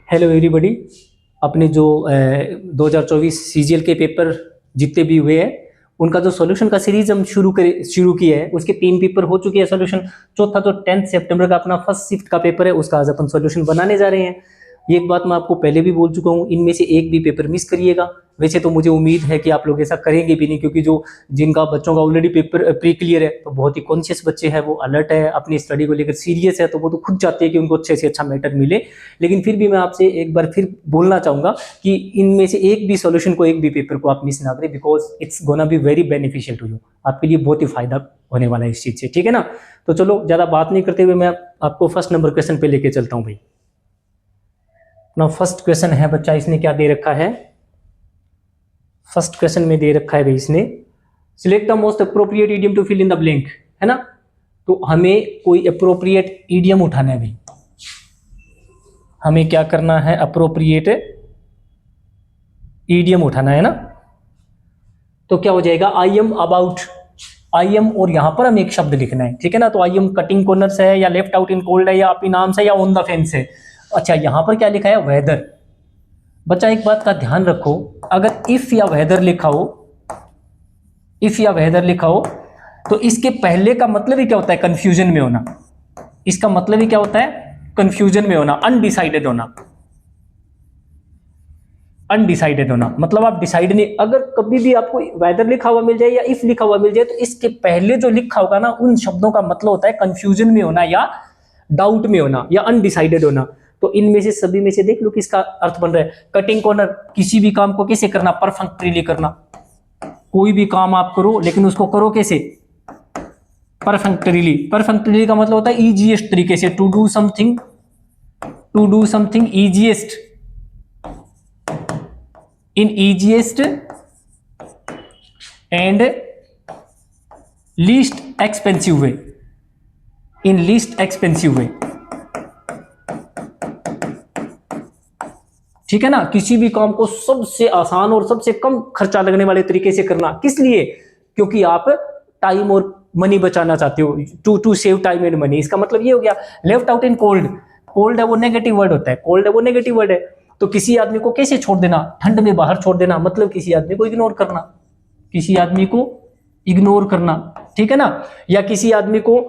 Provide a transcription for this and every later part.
Hello everybody. अपने जो 2024 CGL के पेपर जितने भी हुए हैं उनका जो सॉल्यूशन का सीरीज हम शुरू किया है, उसके 3 पेपर हो चुके हैं सॉल्यूशन। चौथा जो 10 सितंबर का अपना फर्स्ट शिफ्ट का पेपर है उसका आज अपन सॉल्यूशन बनाने जा रहे हैं। ये एक बात मैं आपको पहले भी बोल चुका हूँ, इनमें से एक भी पेपर मिस करिएगा। वैसे तो मुझे उम्मीद है कि आप लोग ऐसा करेंगे भी नहीं, क्योंकि जो जिनका बच्चों का ऑलरेडी पेपर प्री क्लियर है तो बहुत ही कॉन्शियस बच्चे हैं, वो अलर्ट है, अपनी स्टडी को लेकर सीरियस है, तो वो तो खुद चाहते हैं कि उनको अच्छे से अच्छा मैटर मिले। लेकिन फिर भी मैं आपसे एक बार फिर बोलना चाहूँगा कि इनमें से एक भी सॉल्यूशन को, एक भी पेपर को आप मिस ना करें, because it's gonna be very beneficial to you. आपके लिए बहुत ही फायदा होने वाला है इस चीज़ से, ठीक है ना। तो चलो ज़्यादा बात नहीं करते हुए मैं आपको फर्स्ट नंबर क्वेश्चन पे लेके चलता हूँ भाई। ना फर्स्ट क्वेश्चन है बच्चा, इसने क्या दे रखा है? फर्स्ट क्वेश्चन में दे रखा है भाई इसने, select the most appropriate idiom to fill in the blank, है ना। तो हमें कोई अप्रोप्रिएट इडियम उठाना है भाई। हमें क्या करना है? अप्रोप्रिएट इडियम उठाना है ना। तो क्या हो जाएगा? I am about, I am, और यहां पर हमें एक शब्द लिखना है, ठीक है ना। तो आई एम कटिंग कॉर्नर्स है, या लेफ्ट आउट इन कोल्ड है, या अप इन आर्म्स है, या ऑन द फेंस है। अच्छा, यहां पर क्या लिखा है? वेदर। बच्चा एक बात का ध्यान रखो, अगर इफ या वेदर लिखा हो, इफ या वेदर लिखा हो, तो इसके पहले का मतलब ही क्या होता है? कंफ्यूजन में होना। इसका मतलब ही क्या होता है? कंफ्यूजन में होना, अनडिसाइडेड होना। अनडिसाइडेड होना मतलब आप डिसाइड नहीं। अगर कभी भी आपको वेदर लिखा हुआ मिल जाए या इफ लिखा हुआ मिल जाए, तो इसके पहले जो लिखा होगा ना, उन शब्दों का मतलब होता है कंफ्यूजन में होना, या डाउट में होना, या अनडिसाइडेड होना। तो इनमें से सभी में से देख लो किसका अर्थ बन रहा है। कटिंग कॉर्नर, किसी भी काम को कैसे करना? परफेक्टली करना। कोई भी काम आप करो, लेकिन उसको करो कैसे? परफेक्टली। परफेक्टली का मतलब होता है इजीएस्ट तरीके से, to do something easiest, in easiest and least expensive way, in least expensive way, ठीक है ना। किसी भी काम को सबसे आसान और सबसे कम खर्चा लगने वाले तरीके से करना। किस लिए? क्योंकि आप टाइम और मनी बचाना चाहते हो, to save time and money. इसका मतलब ये हो गया। Left out in cold, cold है वो नेगेटिव वर्ड होता है, कोल्ड है वो नेगेटिव वर्ड है। तो किसी आदमी को कैसे छोड़ देना? ठंड में बाहर छोड़ देना, मतलब किसी आदमी को इग्नोर करना, किसी आदमी को इग्नोर करना, ठीक है ना। या किसी आदमी को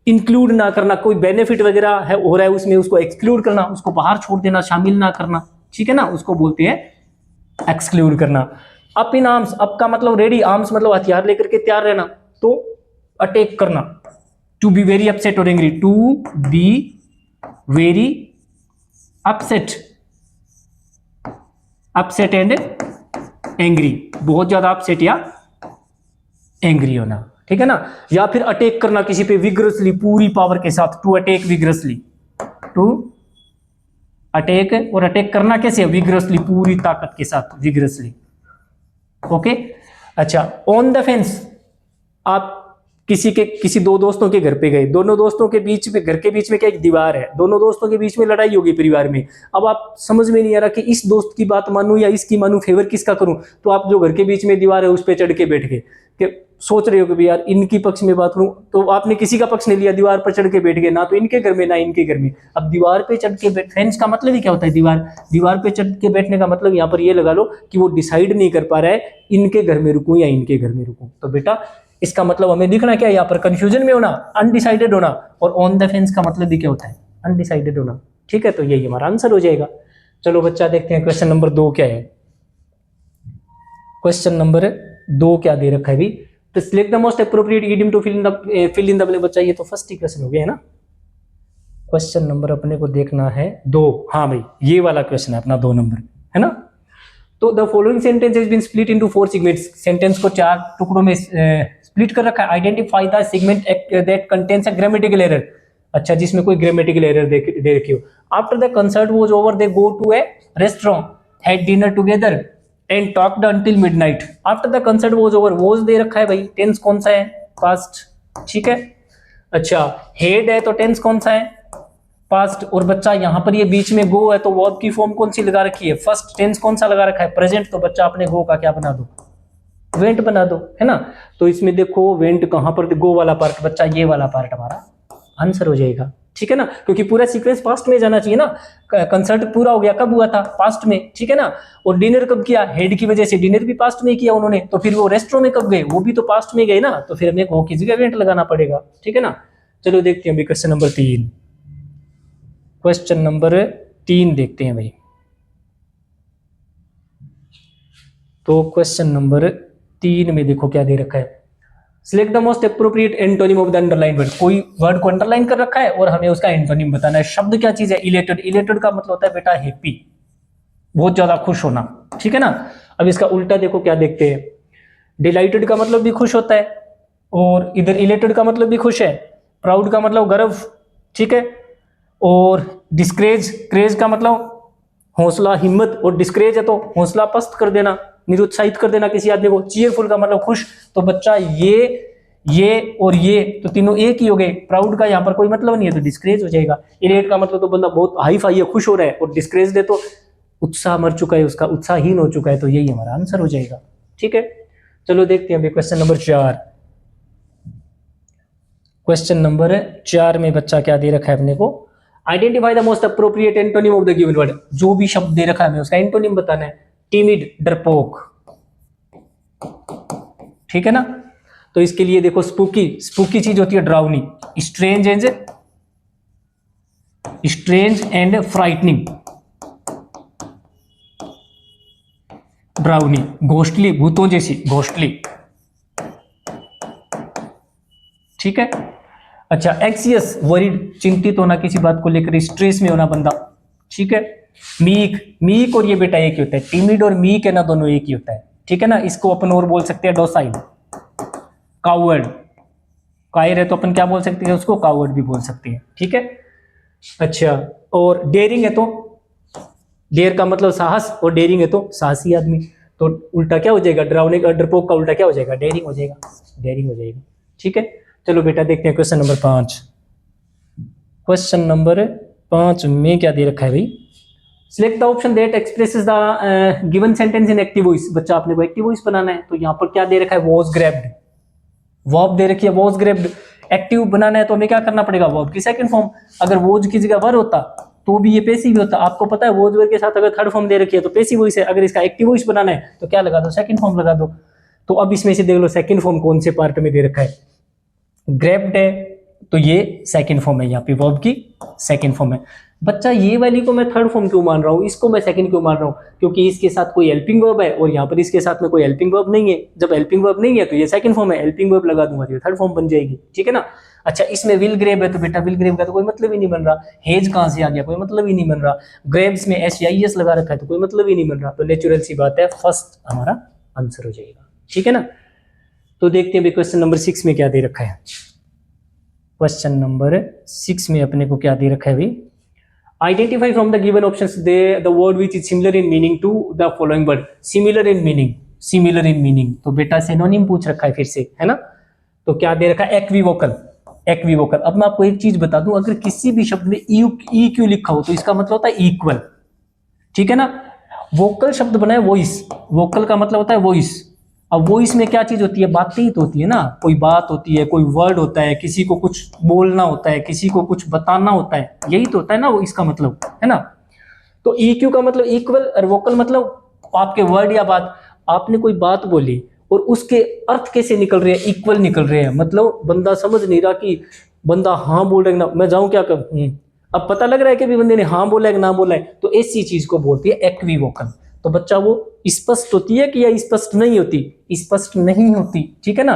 इंक्लूड ना करना, कोई बेनिफिट वगैरह है हो रहा है उसमें, उसको एक्सक्लूड करना, उसको बाहर छोड़ देना, शामिल ना करना, ठीक है ना, उसको बोलते हैं एक्सक्लूड करना। अप इन आर्म्स, अप का मतलब रेडी, आर्म्स मतलब हथियार लेकर के तैयार रहना, तो अटैक करना। टू बी वेरी अपसेट और angry, to be very upset, upset and angry, बहुत ज्यादा अपसेट या एंग्री होना, ठीक है ना। या फिर अटैक करना किसी पे विग्रसली, पूरी पावर के साथ, to attack vigorously, to attack, और अटैक करना कैसे? विग्रसली, पूरी ताकत के साथ, विग्रसली, ओके। अच्छा, ऑन द फेंस, आप किसी दो दोस्तों के घर पे गए, दोनों दोस्तों के बीच में, घर के बीच में क्या एक दीवार है, दोनों दोस्तों के बीच में लड़ाई होगी परिवार में। अब आप समझ में नहीं आ रहा कि इस दोस्त की बात मानूं या इसकी मानूं, फेवर किसका करूं। तो आप जो घर के बीच में दीवार है उस पर चढ़ के बैठ गए, कि सोच रहे हो कि यार इनकी पक्ष में बात करूं, तो आपने किसी का पक्ष नहीं लिया, दीवार पर चढ़ के बैठ गए, ना तो इनके घर में ना इनके घर में। अब दीवार पे चढ़ के फेंस का मतलब ही क्या होता है? दीवार पे चढ़ के बैठने का मतलब यहाँ पर ये लगा लो कि वो डिसाइड नहीं कर पा रहा है इनके घर में रुकूं या इनके घर में रुकूं। तो बेटा इसका मतलब हमें दिखना क्या है यहाँ पर? कंफ्यूजन में होना, अनडिसाइडेड होना। और ऑन द फेंस का मतलब भी क्या होता है? अनडिसाइडेड होना, ठीक है। तो यही हमारा आंसर हो जाएगा। चलो बच्चा देखते हैं क्वेश्चन नंबर 2 क्या है। क्वेश्चन नंबर 2 क्या दे रखा है भी? तो select the most appropriate idiom to fill in the blank. बच्चा ये तो फर्स्ट ही क्वेश्चन हो गया है ना। क्वेश्चन नंबर अपने को देखना है 2। हाँ भाई, ये वाला क्वेश्चन है अपना 2 नंबर, है ना। तो the following sentence has been split into 4 segments. Sentence को 4 टुकड़ों में स्प्लिट कर रखा है। Identify the segment that contains a grammatical error. अच्छा, जिसमें कोई ग्रामेटिकल एरर दे रखी हो। After the concert was over they go to a restaurant, had dinner together and talked until midnight. After the concert was over, was दे रखा है भाई, टेंस कौन सा है? पास्ट, ठीक है। अच्छा, हेड है तो टेंस कौन सा है? पास्ट। और बच्चा यहाँ पर ये बीच में गो है, तो वर्ब की फॉर्म कौन सी लगा रखी है? फर्स्ट। टेंस कौन सा लगा रखा है? प्रेजेंट। तो बच्चा अपने गो का क्या बना दो? वेंट बना दो, है ना। तो इसमें देखो वेंट कहां पर? गो वाला पार्ट, बच्चा ये वाला पार्ट हमारा आंसर हो जाएगा। ठीक है ना, क्योंकि पूरा सीक्वेंस पास्ट में जाना चाहिए ना। कंसर्ट पूरा हो गया कब हुआ था, पास्ट में, ठीक है ना। और डिनर कब किया, हेड की वजह से डिनर भी पास्ट में किया उन्होंने, तो फिर वो रेस्टोरेंट में कब गए, वो भी तो पास्ट में गए ना, तो फिर हमें वो की जगह इवेंट लगाना पड़ेगा, ठीक है ना। चलो देखते हैं अभी क्वेश्चन नंबर 3, क्वेश्चन नंबर 3 देखते हैं भाई। तो क्वेश्चन नंबर 3 में देखो क्या दे रखा है, select the most appropriate antonym of the underline word. कोई वर्ड को अंडरलाइन कर रखा है और हमें उसका एंटोनिम बताना है। शब्द क्या चीज है, इलेटेड। इलेटेड का मतलब होता है बेटा हैप्पी, बहुत ज्यादा खुश होना, ठीक है ना। अब इसका उल्टा देखो क्या देखते हैं, डिलाइटेड का मतलब भी खुश होता है, और इधर इलेटेड का मतलब भी खुश है। प्राउड का मतलब गर्व, ठीक है। और डिस्करेज, क्रेज का मतलब हौसला, हिम्मत, और डिस्करेज है तो हौसला पस्त कर देना, निरुत्साहित कर देना किसी आदमी को। चीयरफुल का मतलब खुश। तो बच्चा ये और ये तो तीनों एक ही हो गए। प्राउड का यहाँ पर कोई मतलब नहीं है तो डिस्करेज हो जाएगा। इलेट का मतलब तो बंदा बहुत हाई फाई है, खुश हो रहा है, और डिस्करेज है तो उत्साह मर चुका है उसका, उत्साहहीन हो चुका है, तो यही हमारा आंसर हो जाएगा, ठीक है। चलो देखते हैं अभी क्वेश्चन नंबर 4। क्वेश्चन नंबर 4 में बच्चा क्या दे रखा है अपने को, identify the most appropriate antonym of the given word. जो भी शब्द दे रखा है हमें उसका एंटोनिम बताना है। टिमिड, डरपोक, ठीक है ना। तो इसके लिए देखो स्पूकी, स्पूकी चीज होती है डरावनी। स्ट्रेंज एंड फ्राइटनिंग, डरावनी। घोस्टली, भूतों जैसी, घोस्टली, ठीक है। अच्छा, एक्सियस, वरीड, चिंतित होना किसी बात को लेकर, स्ट्रेस में होना बंदा, ठीक है। मीक, मीक और ये बेटा एक ही होता है, टिमिड और मीक है ना, दोनों एक ही होता है, ठीक है ना। इसको अपन और बोल सकते हैं डोसाइल। कावर्ड, कायर है तो अपन क्या बोल सकते हैं उसको, कावर्ड भी बोल सकते हैं, ठीक है। अच्छा, और डेयरिंग है तो, डेयर का मतलब साहस, और डेयरिंग है तो साहसी आदमी। तो उल्टा क्या हो जाएगा, डरावने का, डरपोक का उल्टा क्या हो जाएगा, डेयरिंग हो जाएगा, डेयरिंग हो जाएगा, ठीक है। चलो बेटा देखते हैं क्वेश्चन नंबर 5। क्वेश्चन नंबर 5 में क्या दे रखा है भाई, select the option that expresses the given sentence in active voice. बच्चा आपने को एक्टिव वॉइस बनाना है, तो यहाँ पर क्या दे रखा है, वॉज ग्रैब्ड, वर्ब दे रखी है वॉज ग्रैब्ड। एक्टिव बनाना है तो हमें क्या करना पड़ेगा, वर्ब की सेकंड फॉर्म। अगर वॉज की जगह वर होता तो भी ये पैसिव होता। आपको पता है वॉज वर के साथ अगर थर्ड फॉर्म दे रखी है तो पैसिव वॉइस है। अगर इसका एक्टिव वॉइस बनाना है तो क्या लगा दो, सेकंड फॉर्म लगा दो। तो अब इसमें से देख लो सेकंड फॉर्म कौन से पार्ट में दे रखा है, ग्रैब्ड है तो ये सेकंड फॉर्म है, यहाँ पे वर्ब की सेकंड फॉर्म है। बच्चा ये वाली को मैं थर्ड फॉर्म क्यों मान रहा हूँ, इसको मैं सेकंड क्यों मान रहा हूँ, क्योंकि इसके साथ कोई हेल्पिंग वर्ब है और यहाँ पर इसके साथ में कोई हेल्पिंग वर्ब नहीं है। जब हेल्पिंग वर्ब नहीं है तो ये सेकंड फॉर्म है, हेल्पिंग वर्ब लगा दूंगा तो ये थर्ड फॉर्म बन जाएगी, ठीक है ना। अच्छा, इसमें विल ग्रेब है तो बेटा विल ग्रेब का तो कोई मतलब ही नहीं बन रहा। हेज कहाँ से आ गया, कोई मतलब ही नहीं बन रहा। ग्रेब्स में SIS लगा रखा है तो कोई मतलब ही नहीं बन रहा। तो नेचुरल सी बात है फर्स्ट हमारा आंसर हो जाएगा, ठीक है ना। तो देखते हैं क्वेश्चन नंबर 6 में क्या दे रखा है। क्वेश्चन नंबर 6 में अपने को क्या दे रखा है भाई, identify from the given options the word which is similar in meaning to the following word. Similar in meaning, similar in meaning, तो बेटा सिनोनिम पूछ रखा है फिर से, है ना। तो क्या दे रखा है, एक्विवोकल, एक्विवोकल। अब मैं आपको एक चीज बता दूं, अगर किसी भी शब्द में ई क्यू लिखा हो तो इसका मतलब होता है इक्वल, ठीक है ना। वोकल शब्द बना है वॉइस, वोकल का मतलब होता है वॉइस। अब वॉइस में क्या चीज होती है, बातें ही तो होती है ना, कोई बात होती है, कोई वर्ड होता है, किसी को कुछ बोलना होता है, किसी को कुछ बताना होता है, यही तो होता है ना वो इसका मतलब, है ना। तो EQ का मतलब इक्वल और वोकल मतलब आपके वर्ड या बात, आपने कोई बात बोली और उसके अर्थ कैसे निकल रहे हैं, इक्वल निकल रहे हैं। मतलब बंदा समझ नहीं रहा कि बंदा हाँ बोल रहा है ना, मैं जाऊं क्या कर, अब पता लग रहा है कि भी बंदे ने हाँ बोला है कि ना बोला है, तो ऐसी चीज को बोलती है एक्विवोकल। तो बच्चा वो स्पष्ट होती है कि या स्पष्ट नहीं होती, स्पष्ट नहीं होती, ठीक है ना।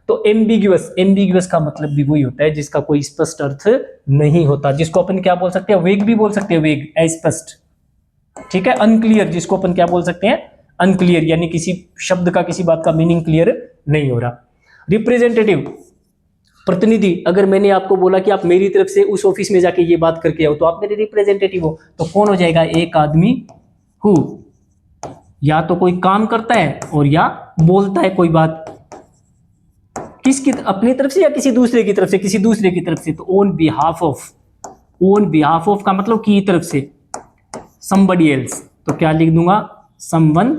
तो एम्बिग्युअस, एम्बिग्युअस का मतलब भी वही होता है जिसका कोई स्पष्ट अर्थ नहीं होता, जिसको अपन क्या बोल सकते हैं, वेग भी बोल सकते हैं, वेग, अस्पष्ट, ठीक है। अनक्लियर, जिसको अपन क्या बोल सकते हैं, अनक्लियर, यानी किसी शब्द का, किसी बात का मीनिंग क्लियर नहीं हो रहा। रिप्रेजेंटेटिव, प्रतिनिधि। अगर मैंने आपको बोला कि आप मेरी तरफ से उस ऑफिस में जाके ये बात करके आओ तो आप मेरे रिप्रेजेंटेटिव हो, तो कौन हो जाएगा, एक आदमी हु या तो कोई काम करता है और या बोलता है कोई बात, किसकी, अपनी तरफ से या किसी दूसरे की तरफ से, किसी दूसरे की तरफ से। तो on behalf of, on behalf of का मतलब की तरफ से, somebody else, तो क्या लिख दूंगा, someone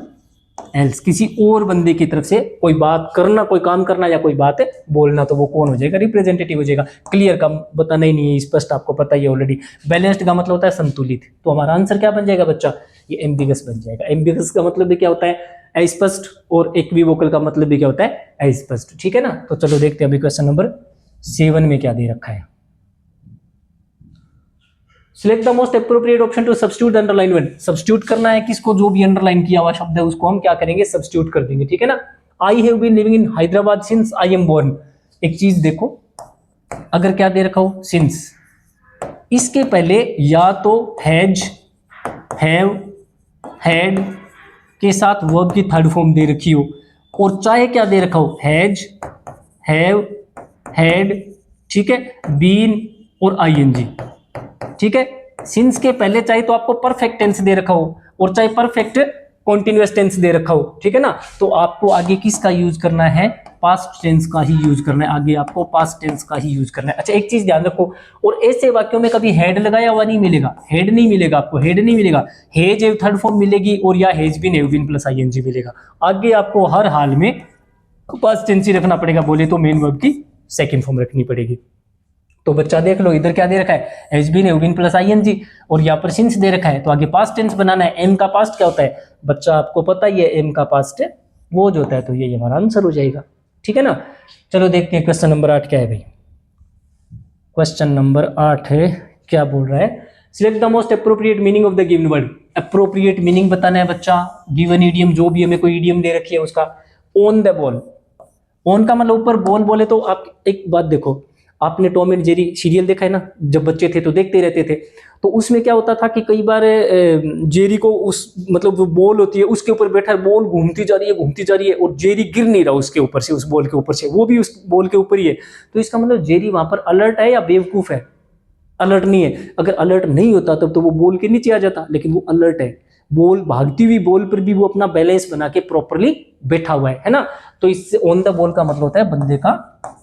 एल्स, किसी और बंदे की तरफ से कोई बात करना, कोई काम करना या कोई बात बोलना, तो वो कौन हो जाएगा? रिप्रेजेंटेटिव हो जाएगा। क्लियर का बताना ही नहीं है, स्पष्ट आपको पता ही है ऑलरेडी। बैलेंस्ड का मतलब होता है संतुलित, तो हमारा आंसर क्या बन जाएगा बच्चा? ये एम्बिगस बन जाएगा। एम्बिगस का मतलब भी क्या होता है? अस्पष्ट, और इक्विवोकल का मतलब भी क्या होता है? अस्पष्ट। ठीक है ना? तो चलो देखते हैं अभी क्वेश्चन नंबर 7 में क्या दे रखा है। Select the most appropriate option to substitute underline word. Substitute करना है किसको? जो भी अंडरलाइन किया हुआ शब्द है उसको हम क्या करेंगे? सब्स्टिट्यूट कर देंगे। ठीक है ना? I have been living in Hyderabad since I am born. एक चीज देखो, अगर क्या दे रखा हो? सिंस, इसके पहले या तो हैज, हैव, हैड के साथ वर्ब की थर्ड फॉर्म दे रखी हो, और चाहे क्या दे रखा हो? हैज, हैव, हैड, ठीक है, बीन और आईएनजी। ठीक है? सिंस के पहले चाहे तो आपको परफेक्ट टेंस दे रखा हो, और चाहे परफेक्ट कॉन्टिन्यूअस टेंस दे रखा हो। ठीक है ना? तो आपको आगे किसका यूज करना है? पास्ट टेंस का ही यूज करना है। आगे आपको पास्ट टेंस का ही यूज करना है। अच्छा, एक चीज ध्यान रखो, और ऐसे वाक्यों में कभी हेड लगाया हुआ नहीं मिलेगा। हेड नहीं मिलेगा आपको, हेड नहीं मिलेगा। हेज एव थर्ड फॉर्म मिलेगी, और या has been have been plus ING मिलेगा। आगे आपको हर हाल में पास्ट टेंस ही रखना पड़ेगा, बोले तो मेन वर्ब की सेकंड फॉर्म रखनी पड़ेगी। तो बच्चा देख लो, इधर क्या दे रखा है? Has been, have been plus ING, और यहाँ पर सिंस दे रखा है, तो आगे पास्ट टेंस बनाना है। एम का पास्ट क्या होता है बच्चा? आपको पता ही है, एम का पास्ट है वो जो होता है, तो ये हमारा आंसर हो जाएगा। ठीक है ना? चलो देखते हैं क्वेश्चन नंबर 8 क्या है भाई। क्वेश्चन नंबर 8 है, क्या बोल रहा है? Select the most appropriate meaning of the given word. Appropriate meaning बताना है बच्चा। गिवन ईडियम, जो भी हमें कोई ईडियम दे रखी है उसका। ऑन द बॉल, ऑन का मतलब ऊपर, बॉल बोले तो आप एक बात देखो, आपने टॉम एंड जेरी सीरियल देखा है ना? जब बच्चे थे तो देखते रहते थे, तो उसमें क्या होता था कि कई बार जेरी को उस मतलब जो बॉल होती है उसके ऊपर बैठा है, बॉल घूमती जा रही है, घूमती जा रही है, और जेरी गिर नहीं रहा उसके ऊपर से, उस बॉल के ऊपर से, वो भी उस बॉल के ऊपर ही है। तो इसका मतलब जेरी वहां पर अलर्ट है या बेवकूफ है? अलर्ट नहीं है। अगर अलर्ट नहीं होता तब तो वो बॉल के नीचे आ जाता, लेकिन वो अलर्ट है। बॉल भागती हुई बॉल पर भी वो अपना बैलेंस बना के प्रॉपरली बैठा हुआ है ना? तो इससे ऑन द बॉल का मतलब होता है बंदे का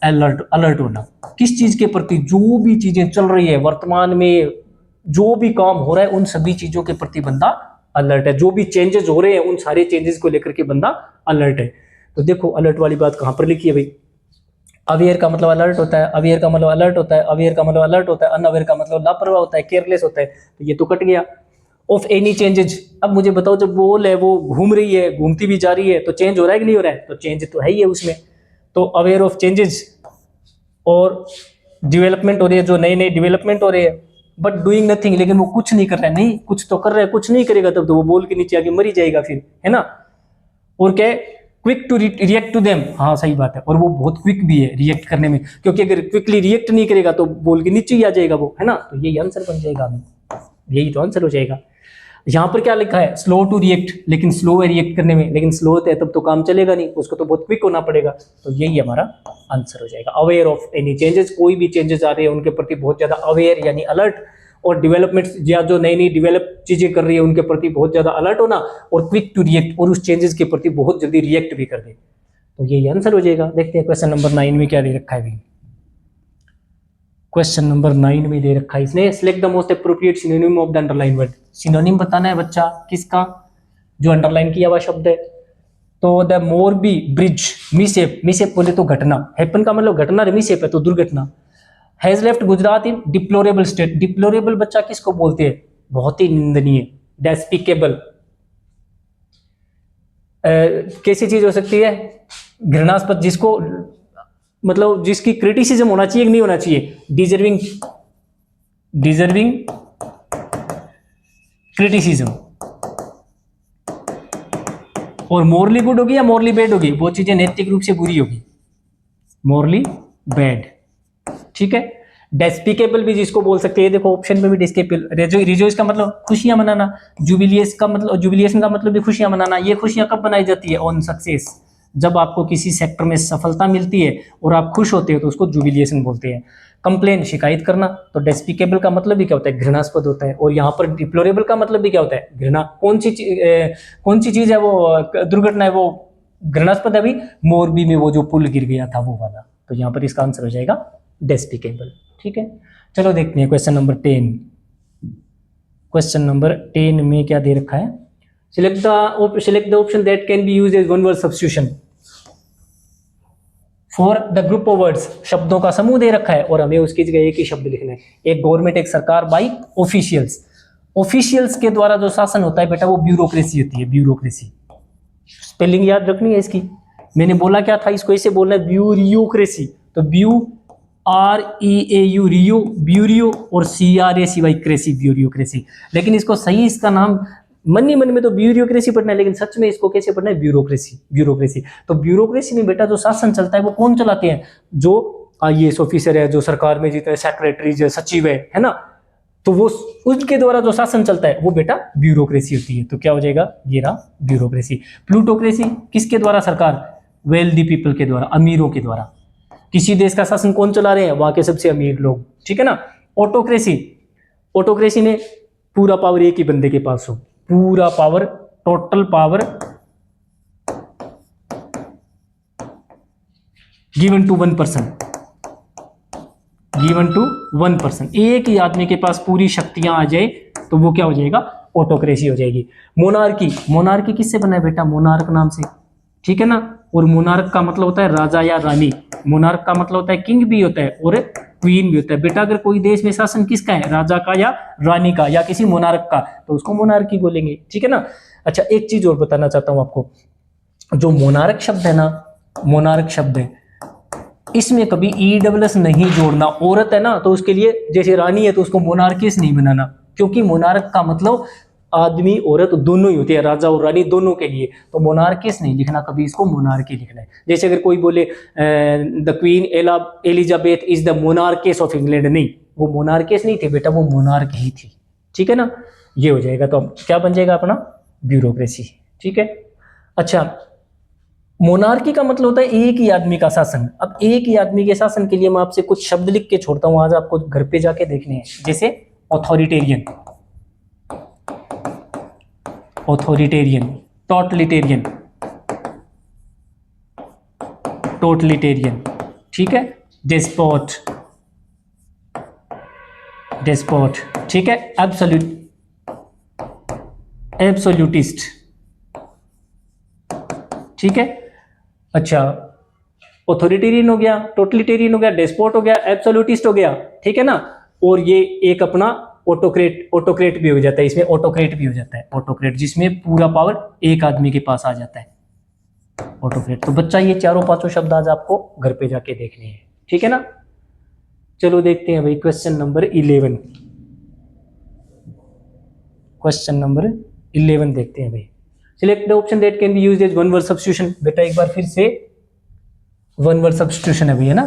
अलर्ट, अलर्ट होना किस चीज के प्रति? जो भी चीजें चल रही है वर्तमान में, जो भी काम हो रहा है, उन सभी चीजों के प्रति बंदा अलर्ट है। जो भी चेंजेस हो रहे हैं उन सारे चेंजेस को लेकर के बंदा अलर्ट है। तो देखो अलर्ट वाली बात कहां पर लिखी है भाई? अवेयर का मतलब अलर्ट होता है, अवेयर का मतलब अलर्ट होता है, अवेयर का मतलब अलर्ट होता है, अनअवेयर का मतलब लापरवाह होता है, केयरलेस होता है। तो ये तो कट गया। ऑफ एनी चेंजेज, अब मुझे बताओ, जब बॉल है वो घूम रही है, घूमती भी जा रही है, तो चेंज हो रहा है कि नहीं हो रहा है? तो चेंज तो है ही है उसमें। तो अवेयर ऑफ चेंजेस, और डेवलपमेंट हो रही है, जो नई नई डेवलपमेंट हो रही है, बट डूइंग नथिंग, लेकिन वो कुछ नहीं कर रहा है। नहीं, कुछ तो कर रहा है, कुछ नहीं करेगा तब तो वो बॉल के नीचे आके मर ही जाएगा फिर, है ना? और क्या है? Quick to react to them, हाँ सही बात है, और वो बहुत क्विक भी है रिएक्ट करने में, क्योंकि अगर क्विकली रिएक्ट नहीं करेगा तो बॉल के नीचे ही आ जाएगा वो, है ना? तो यही आंसर बन जाएगा, यही तो आंसर हो जाएगा। यहाँ पर क्या लिखा है? स्लो टू रिएक्ट, लेकिन स्लो है रिएक्ट करने में, लेकिन स्लो है तब तो काम चलेगा नहीं, उसको तो बहुत क्विक होना पड़ेगा। तो यही हमारा आंसर हो जाएगा। अवेयर ऑफ एनी चेंजेस, कोई भी चेंजेस आ रहे हैं उनके प्रति बहुत ज्यादा अवेयर यानी अलर्ट, और डेवलपमेंट या जो नई नई डेवलप चीजें कर रही है उनके प्रति बहुत ज्यादा अलर्ट होना, और क्विक टू रिएक्ट, और उस चेंजेस के प्रति बहुत जल्दी रिएक्ट भी कर दे। तो यही आंसर हो जाएगा। देखते हैं क्वेश्चन नंबर 9 में क्या दे रखा है भाई। क्वेश्चन नंबर 9 में दे रखा है इसने, select the most appropriate synonym of the underline word. Synonym बताना है बच्चा किसका? जो अंडरलाइन किया हुआ शब्द है। तो द मोरबी ब्रिज, मिसहेप, मिसहेप बोले तो घटना, हैपन का मतलब घटना, मिसहेप है तो दुर्घटना। Has left Gujarat in deplorable state, deplorable बच्चा किसको बोलते हैं? बहुत ही निंदनीय, डेस्पिकेबल। कैसी चीज हो सकती है? घृणास्पद, जिसको मतलब जिसकी क्रिटिसिज्म होना चाहिए कि नहीं होना चाहिए? Deserving, deserving criticism. और मोरली गुड होगी या मोरली बैड होगी? वो चीजें नैतिक रूप से बुरी होगी, मोरली बैड। ठीक है? डेस्पिकेबल भी जिसको बोल सकते हैं, देखो ऑप्शन में भी डिस्केबल। रिजोइस का मतलब खुशियां मनाना, जुबिलियस का मतलब, जुबिलियेशन का मतलब भी खुशियां मनाना। ये खुशियां कब बनाई जाती है? ऑन सक्सेस, जब आपको किसी सेक्टर में सफलता मिलती है और आप खुश होते हो तो उसको जुबिलियेशन बोलते हैं। कंप्लेन, शिकायत करना, तो डेस्पिकेबल का मतलब भी क्या होता है? घृणास्पद होता है। और यहाँ पर डिप्लोरेबल का मतलब भी क्या होता है? घृणा। कौन सी चीज है वो दुर्घटना है वो घृणास्पद है? अभी मोरबी में वो जो पुल गिर गया था वो वाला। तो यहाँ पर इसका आंसर हो जाएगा डेस्पिकेबल। ठीक है, चलो देखते हैं क्वेश्चन नंबर 10। क्वेश्चन नंबर 10 में क्या दे रखा है? select the option that can be used as one word substitution for the group of words. शब्दों का समूह दे रखा है और हमें उसकी जगह एक ही शब्द लिखना है. एक गवर्नमेंट, एक सरकार, बाई ऑफिशियल्स. ऑफिशियल्स के द्वारा जो शासन होता है बेटा वो ब्यूरोक्रेसी होती है. ब्यूरोक्रेसी स्पेलिंग याद रखनी है इसकी. मैंने बोला क्या था, इसको ऐसे बोलना है ब्यूरोक्रेसी. तो BUREAU रियो, ब्यूरियो, और CRACY क्रेसी, ब्यूरोक्रेसी. लेकिन इसको सही इसका नाम मन ही मन में तो ब्यूरोक्रेसी पढ़ना है, लेकिन सच में इसको कैसे पढ़ना है, ब्यूरोक्रेसी. ब्यूरोक्रेसी. तो ब्यूरोक्रेसी में बेटा जो शासन चलता है वो कौन चलाते हैं, जो IAS ऑफिसर है, जो सरकार में जितने सेक्रेटरीज है, सचिव है ना, तो वो उनके द्वारा जो शासन चलता है वो बेटा ब्यूरोक्रेसी होती है. तो क्या हो जाएगा, ये रहा ब्यूरोक्रेसी. प्लूटोक्रेसी किसके द्वारा, सरकार, वेल्दी पीपल के द्वारा, अमीरों के द्वारा. किसी देश का शासन कौन चला रहे हैं, वहां के सबसे अमीर लोग. ठीक है ना. ऑटोक्रेसी, ऑटोक्रेसी में पूरा पावर एक ही बंदे के पास हो, पूरा power, total power given to 1%, given to 1%. एक ही आदमी के पास पूरी शक्तियां आ जाए तो वो क्या हो जाएगा, ऑटोक्रेसी हो जाएगी. मोनार्की, मोनार्की किससे बना है बेटा, मोनार्क नाम से. ठीक है ना. और मोनार्क का मतलब होता है राजा या रानी. मोनार्क का मतलब होता है किंग भी होता है और क्वीन भी होता है. बेटा अगर कोई देश में शासन किसका है, राजा का या रानी का या किसी मोनार्क का, तो उसको मोनार्की बोलेंगे. ठीक है ना. अच्छा, एक चीज और बताना चाहता हूं आपको. जो मोनार्क शब्द है ना, मोनार्क शब्द है, इसमें कभी EWS नहीं जोड़ना. औरत है ना तो उसके लिए, जैसे रानी है तो उसको मोनार्किस नहीं बनाना, क्योंकि मोनार्क का मतलब आदमी औरत दोनों ही होती है, राजा और रानी दोनों के लिए. तो मोनार्किस नहीं लिखना कभी, इसको मोनार्की लिखना है. जैसे अगर कोई बोले the queen Elizabeth is the monarchies of England, नहीं, वो मोनार्किस नहीं थे बेटा, वो मोनार्क ही थी. ठीक है ना. ये हो जाएगा. तो अब क्या बन जाएगा अपना, ब्यूरोक्रेसी. ठीक है. अच्छा, मोनार्की का मतलब होता है एक ही आदमी का शासन. अब एक ही आदमी के शासन के लिए मैं आपसे कुछ शब्द लिख के छोड़ता हूं, आज आपको घर पे जाके देखने हैं. जैसे ऑथोरिटेरियन, ऑथोरिटेरियन, टोटलिटेरियन, टोटलिटेरियन. ठीक है. डेस्पोट, डेस्पोट. ठीक है. Absolute, absolutist. ठीक है. अच्छा, ऑथोरिटेरियन हो गया, टोटलिटेरियन हो गया, डेस्पोट हो गया, एब्सोल्यूटिस्ट हो गया. ठीक है ना. और ये एक अपना ऑटोक्रेट, ऑटोक्रेट भी हो जाता है. इसमें ऑटोक्रेट भी हो जाता है, ऑटोक्रेट, जिसमें पूरा पावर एक आदमी के पास आ जाता है, ऑटोक्रेट. तो बच्चा ये चारों पांचों शब्द आज आपको घर पे जाके देखने हैं. ठीक है ना. चलो देखते हैं भाई क्वेश्चन नंबर 11. क्वेश्चन नंबर 11 देखते हैं भाई. Select the option that can be used as one word substitution. बेटा एक बार फिर से वन वर्ड सब्स्टिट्यूशन है भैया ना.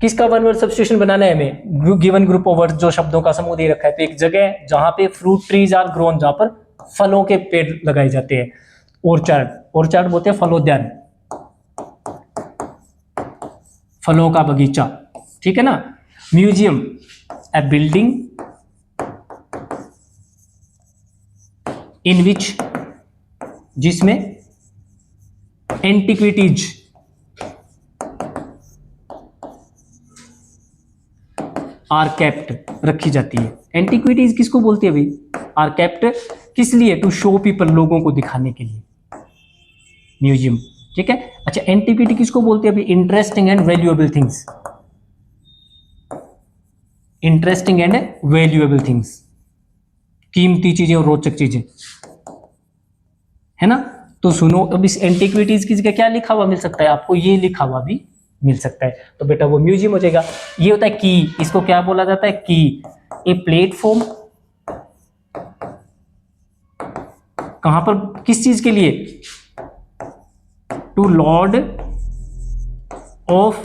किसका वन वर्ड सब्स्टिट्यूशन बनाना है हमें, गिवन ग्रुप ऑफ वर्ड्स, जो शब्दों का समूह दे रखा है. तो एक जगह है जहां पे फ्रूट ट्रीज आर ग्रोन, जहां पर फलों के पेड़ लगाए जाते हैं. ऑर्चार्ड, ऑर्चार्ड बोलते हैं फलोद्यान, फलों का बगीचा. ठीक है ना. म्यूजियम, ए बिल्डिंग इन विच, जिसमें एंटिक्विटीज, आर केप्ट, रखी जाती है. एंटिक्विटीज किसको बोलते हैं भाई, आर केप्ट. किस लिए, टू शो पीपल, लोगों को दिखाने के लिए, म्यूजियम. ठीक है. अच्छा, एंटिक्विटी किसको बोलते हैं भाई, interesting and valuable things, interesting and valuable things, कीमती चीजें और रोचक चीजें, है ना. तो सुनो, अब इस एंटिक्विटीज की जगह क्या लिखा हुआ मिल सकता है आपको, ये लिखा हुआ भी मिल सकता है. तो बेटा वो म्यूजियम हो जाएगा. ये होता है की, इसको क्या बोला जाता है, की. ए प्लेटफॉर्म, कहां पर, किस चीज के लिए, टू लॉर्ड ऑफ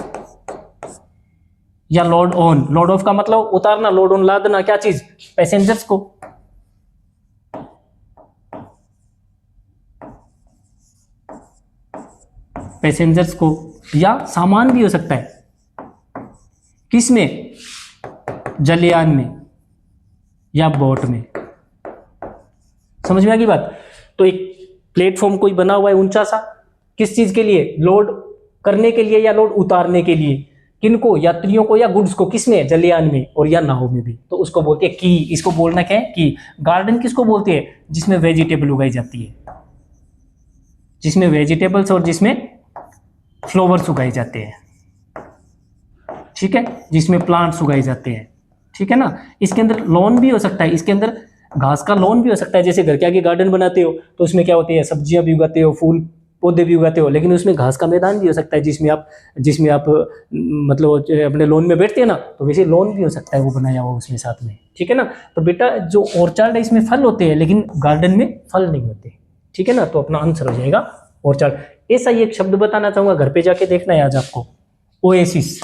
या लोड ऑन. लोड ऑफ का मतलब उतारना, लोड ऑन लादना, क्या चीज, पैसेंजर्स को. पैसेंजर्स को, या सामान भी हो सकता है. किसमें, जलयान में या बोट में. समझ में आ गई बात. तो एक प्लेटफॉर्म कोई बना हुआ है ऊंचा सा, किस चीज के लिए, लोड करने के लिए या लोड उतारने के लिए. किनको, यात्रियों को या गुड्स को, किसमें, जलयान में और या नाव में भी, तो उसको बोलते हैं की। इसको बोलना क्या है, की। गार्डन किसको बोलते हैं, जिसमें वेजिटेबल उगाई जाती है, जिसमें वेजिटेबल्स और जिसमें फ्लावर्स उगाए जाते हैं, ठीक है, जिसमें प्लांट्स उगाए जाते हैं, ठीक है ना। इसके अंदर लॉन भी हो सकता है, इसके अंदर घास का लॉन भी हो सकता है, जैसे घर के आगे गार्डन बनाते हो तो उसमें क्या होती है, सब्जियां भी उगाते हो, फूल पौधे भी उगाते हो, लेकिन उसमें घास का मैदान भी हो सकता है जिसमें आप मतलब अपने लॉन में बैठते हैं ना, तो वैसे लॉन भी हो सकता है वो बनाया हुआ उसमें साथ में, ठीक है ना। तो बेटा जो ऑर्चार्ड है इसमें फल होते हैं लेकिन गार्डन में फल नहीं होते, ठीक है ना। तो अपना आंसर हो जाएगा ऑर्चार्ड। ऐसा ही एक शब्द बताना चाहूंगा, घर पे जाके देखना है आज आपको, ओएसिस।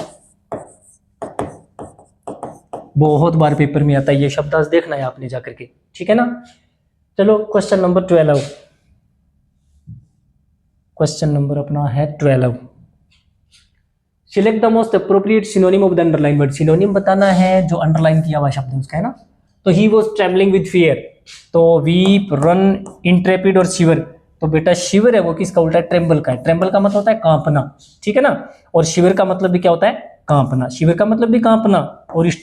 बहुत बार पेपर में आता है ये शब्द, आज देखना है आपने जाकर के, ठीक है ना। चलो क्वेश्चन नंबर 12, क्वेश्चन नंबर अपना है 12। Select the most appropriate synonym of the underline word. Synonym बताना है जो अंडरलाइन किया हुआ शब्द है उसका, है ना। तो he was travelling with fear, तो वीप, रन, इंट्रेपिड और शिवर। तो बेटा शिवर है वो किसका उल्टा है, ट्रेम्बल का है। ट्रेम्बल का मतलब होता है कांपना, ठीक है ना। और शिवर का मतलब भी क्या होता है, कांपना। शिवर का मतलब भी कांपना और इस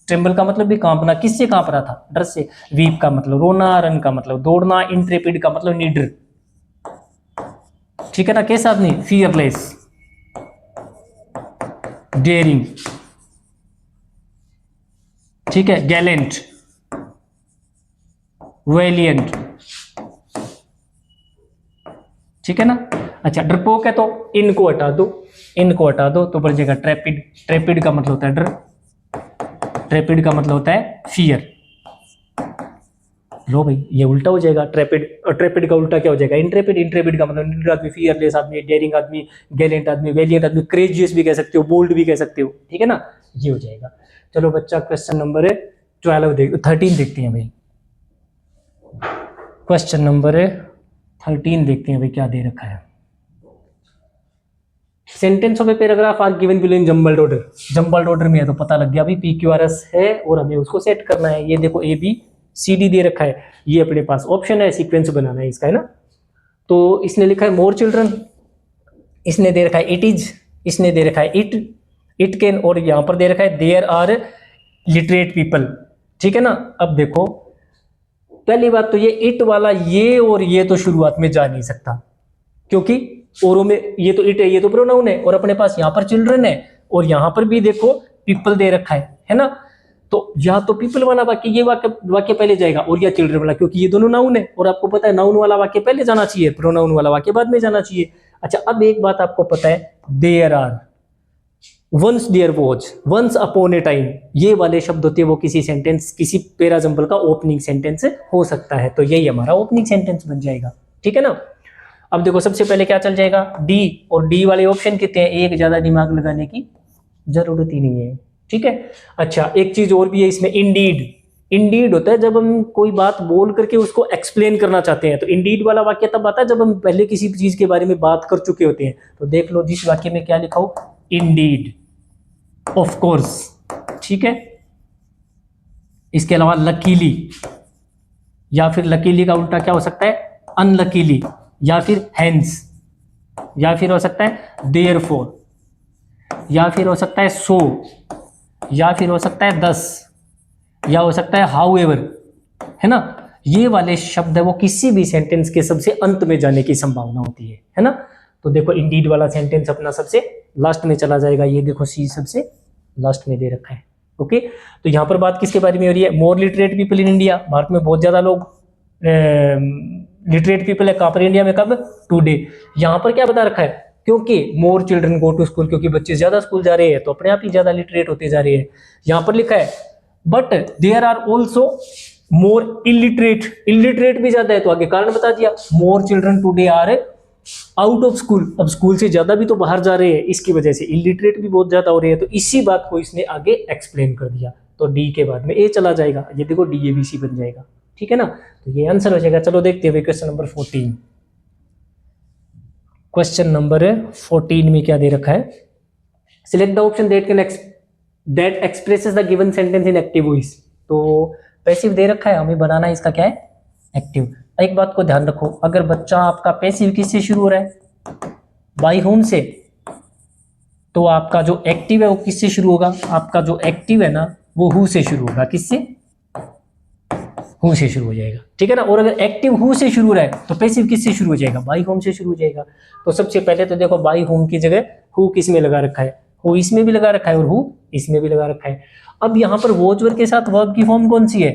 ट्रेम्बल का मतलब भी कांपना। किससे कांप रहा था, डर से। वीप का मतलब रोना, रन का मतलब दौड़ना, इंट्रेपिड का मतलब निडर, ठीक है ना। कैसा आदमी, फियरलेस, डेयरिंग, ठीक है, गैलेंट, वेलियंट, ठीक है ना। अच्छा डरपोक है तो इनको हटा दो, इनको हटा दो तो बन जाएगा ट्रेपिड। ट्रेपिड का मतलब होता है डर, ट्रेपिड का मतलब होता है फियर। लो भाई ये उल्टा हो जाएगा ट्रेपिड, और ट्रेपिड का उल्टा क्या हो जाएगा, इंट्रेपिड। इंट्रेपिड का मतलब निडर आदमी, फियरलेस आदमी, डेयरिंग आदमी, गैलेंट आदमी, वेलियंट आदमी, क्रेजियस भी कह सकते हो, बोल्ड भी कह सकते हो, ठीक है ना। ये हो जाएगा। चलो बच्चा क्वेश्चन नंबर 13 देखते हैं भाई। क्वेश्चन नंबर 13 देखते हैं भाई क्या दे रखा है। Sentence of a paragraph are given below in jumbled order. Jumbled order में है तो पता लग गया भाई PQRS है और हमें उसको सेट करना है। ये देखो ABCD दे रखा है, ये अपने पास ऑप्शन है, सीक्वेंस बनाना है इसका, है ना। तो इसने लिखा है मोर चिल्ड्रन, इसने दे रखा है इट इज, इसने दे रखा है इट कैन, और यहां पर दे रखा है देयर आर लिटरेट पीपल, ठीक है ना। अब देखो पहली बात तो ये इट वाला ये और ये तो शुरुआत में जा नहीं सकता, क्योंकि औरों में ये तो इट है, ये तो प्रोनाउन है, और अपने पास यहाँ पर चिल्ड्रन है और यहाँ पर भी देखो पीपल दे रखा है ना। तो या तो पीपल वाला वाक्य, ये वाक्य पहले जाएगा, और या चिल्ड्रन वाला, क्योंकि ये दोनों नाउन है और आपको पता है नाउन वाला वाक्य पहले जाना चाहिए, प्रोनाउन वाला वाक्य बाद में जाना चाहिए। अच्छा अब एक बात आपको पता है, there are, once there was, once upon a time, ये वाले शब्द होते हैं वो किसी सेंटेंस, किसी पैराजंबल का ओपनिंग सेंटेंस हो सकता है, तो यही हमारा ओपनिंग सेंटेंस बन जाएगा, ठीक है ना। अब देखो सबसे पहले क्या चल जाएगा, डी, और डी वाले ऑप्शन कितने हैं, एक, ज्यादा दिमाग लगाने की जरूरत ही नहीं है, ठीक है। अच्छा एक चीज और भी है इसमें, इंडीड। इंडीड होता है जब हम कोई बात बोल करके उसको एक्सप्लेन करना चाहते हैं, तो इंडीड वाला वाक्य तब आता है जब हम पहले किसी चीज के बारे में बात कर चुके होते हैं। तो देख लो जिस वाक्य में क्या लिखा हो, इंडीड, ऑफ कोर्स, ठीक है। इसके अलावा लकीली, या फिर लकीली का उल्टा क्या हो सकता है, अनलकीली, या फिर हेंस, या फिर हो सकता है देयरफॉर, या फिर हो सकता है सो, या फिर हो सकता है दस, या हो सकता है हाउएवर, है ना। ये वाले शब्द है वो किसी भी सेंटेंस के सबसे अंत में जाने की संभावना होती है ना। तो देखो इंडीड वाला सेंटेंस अपना सबसे लास्ट में चला जाएगा, ये देखो सी सबसे लास्ट में दे रखा है, ओके। तो यहाँ पर बात किसके बारे में हो रही है, more literate people in India. Bharat में बहुत ज्यादा लोग लिटरेट पीपल है, कहाँ पर, इंडिया में, कब, टुडे। यहाँ पर क्या बता रखा है, क्योंकि more children go to school, क्योंकि बच्चे ज्यादा स्कूल जा रहे हैं तो अपने आप ही ज्यादा लिटरेट होते जा रहे हैं। यहाँ पर लिखा है but there are also more illiterate, illiterate भी ज्यादा है, तो आगे कारण बता दिया, more children today are out of school, अब स्कूल से ज्यादा भी तो बाहर जा रहे हैं, इसकी वजह से इलिटरेट भी बहुत ज्यादा हो रहे हैं। तो इसी बात को इसने आगे एक्सप्लेन कर दिया, तो डी के बाद में ए चला जाएगा, ये देखो DABC बन जाएगा, ठीक है ना। तो ये आंसर हो जाएगा। चलो देखते हैं क्वेश्चन नंबर 14। क्वेश्चन नंबर 14 में क्या दे रखा है, select the option that expresses the given sentence in active voice. तो पैसिव दे रखा है, हमें बनाना है इसका क्या है, एक्टिव। एक बात को ध्यान रखो, अगर बच्चा आपका पैसिव किससे शुरू हो रहा है, बाय होम से, तो आपका जो एक्टिव है वो किससे शुरू होगा? आपका जो एक्टिव है ना वो हु से शुरू होगा। किससे? हु से शुरू हो जाएगा, ठीक है ना। और अगर एक्टिव हु से शुरू रहा है तो पैसिव किससे शुरू हो जाएगा? बाई होम से शुरू हो जाएगा। तो सबसे पहले तो देखो बाई होम की जगह हु किस में लगा रखा है? हु इसमें भी लगा रखा है और हु इसमें भी लगा रखा है। अब यहाँ पर वॉज वर्ब के साथ वर्ब की फॉर्म कौन सी है?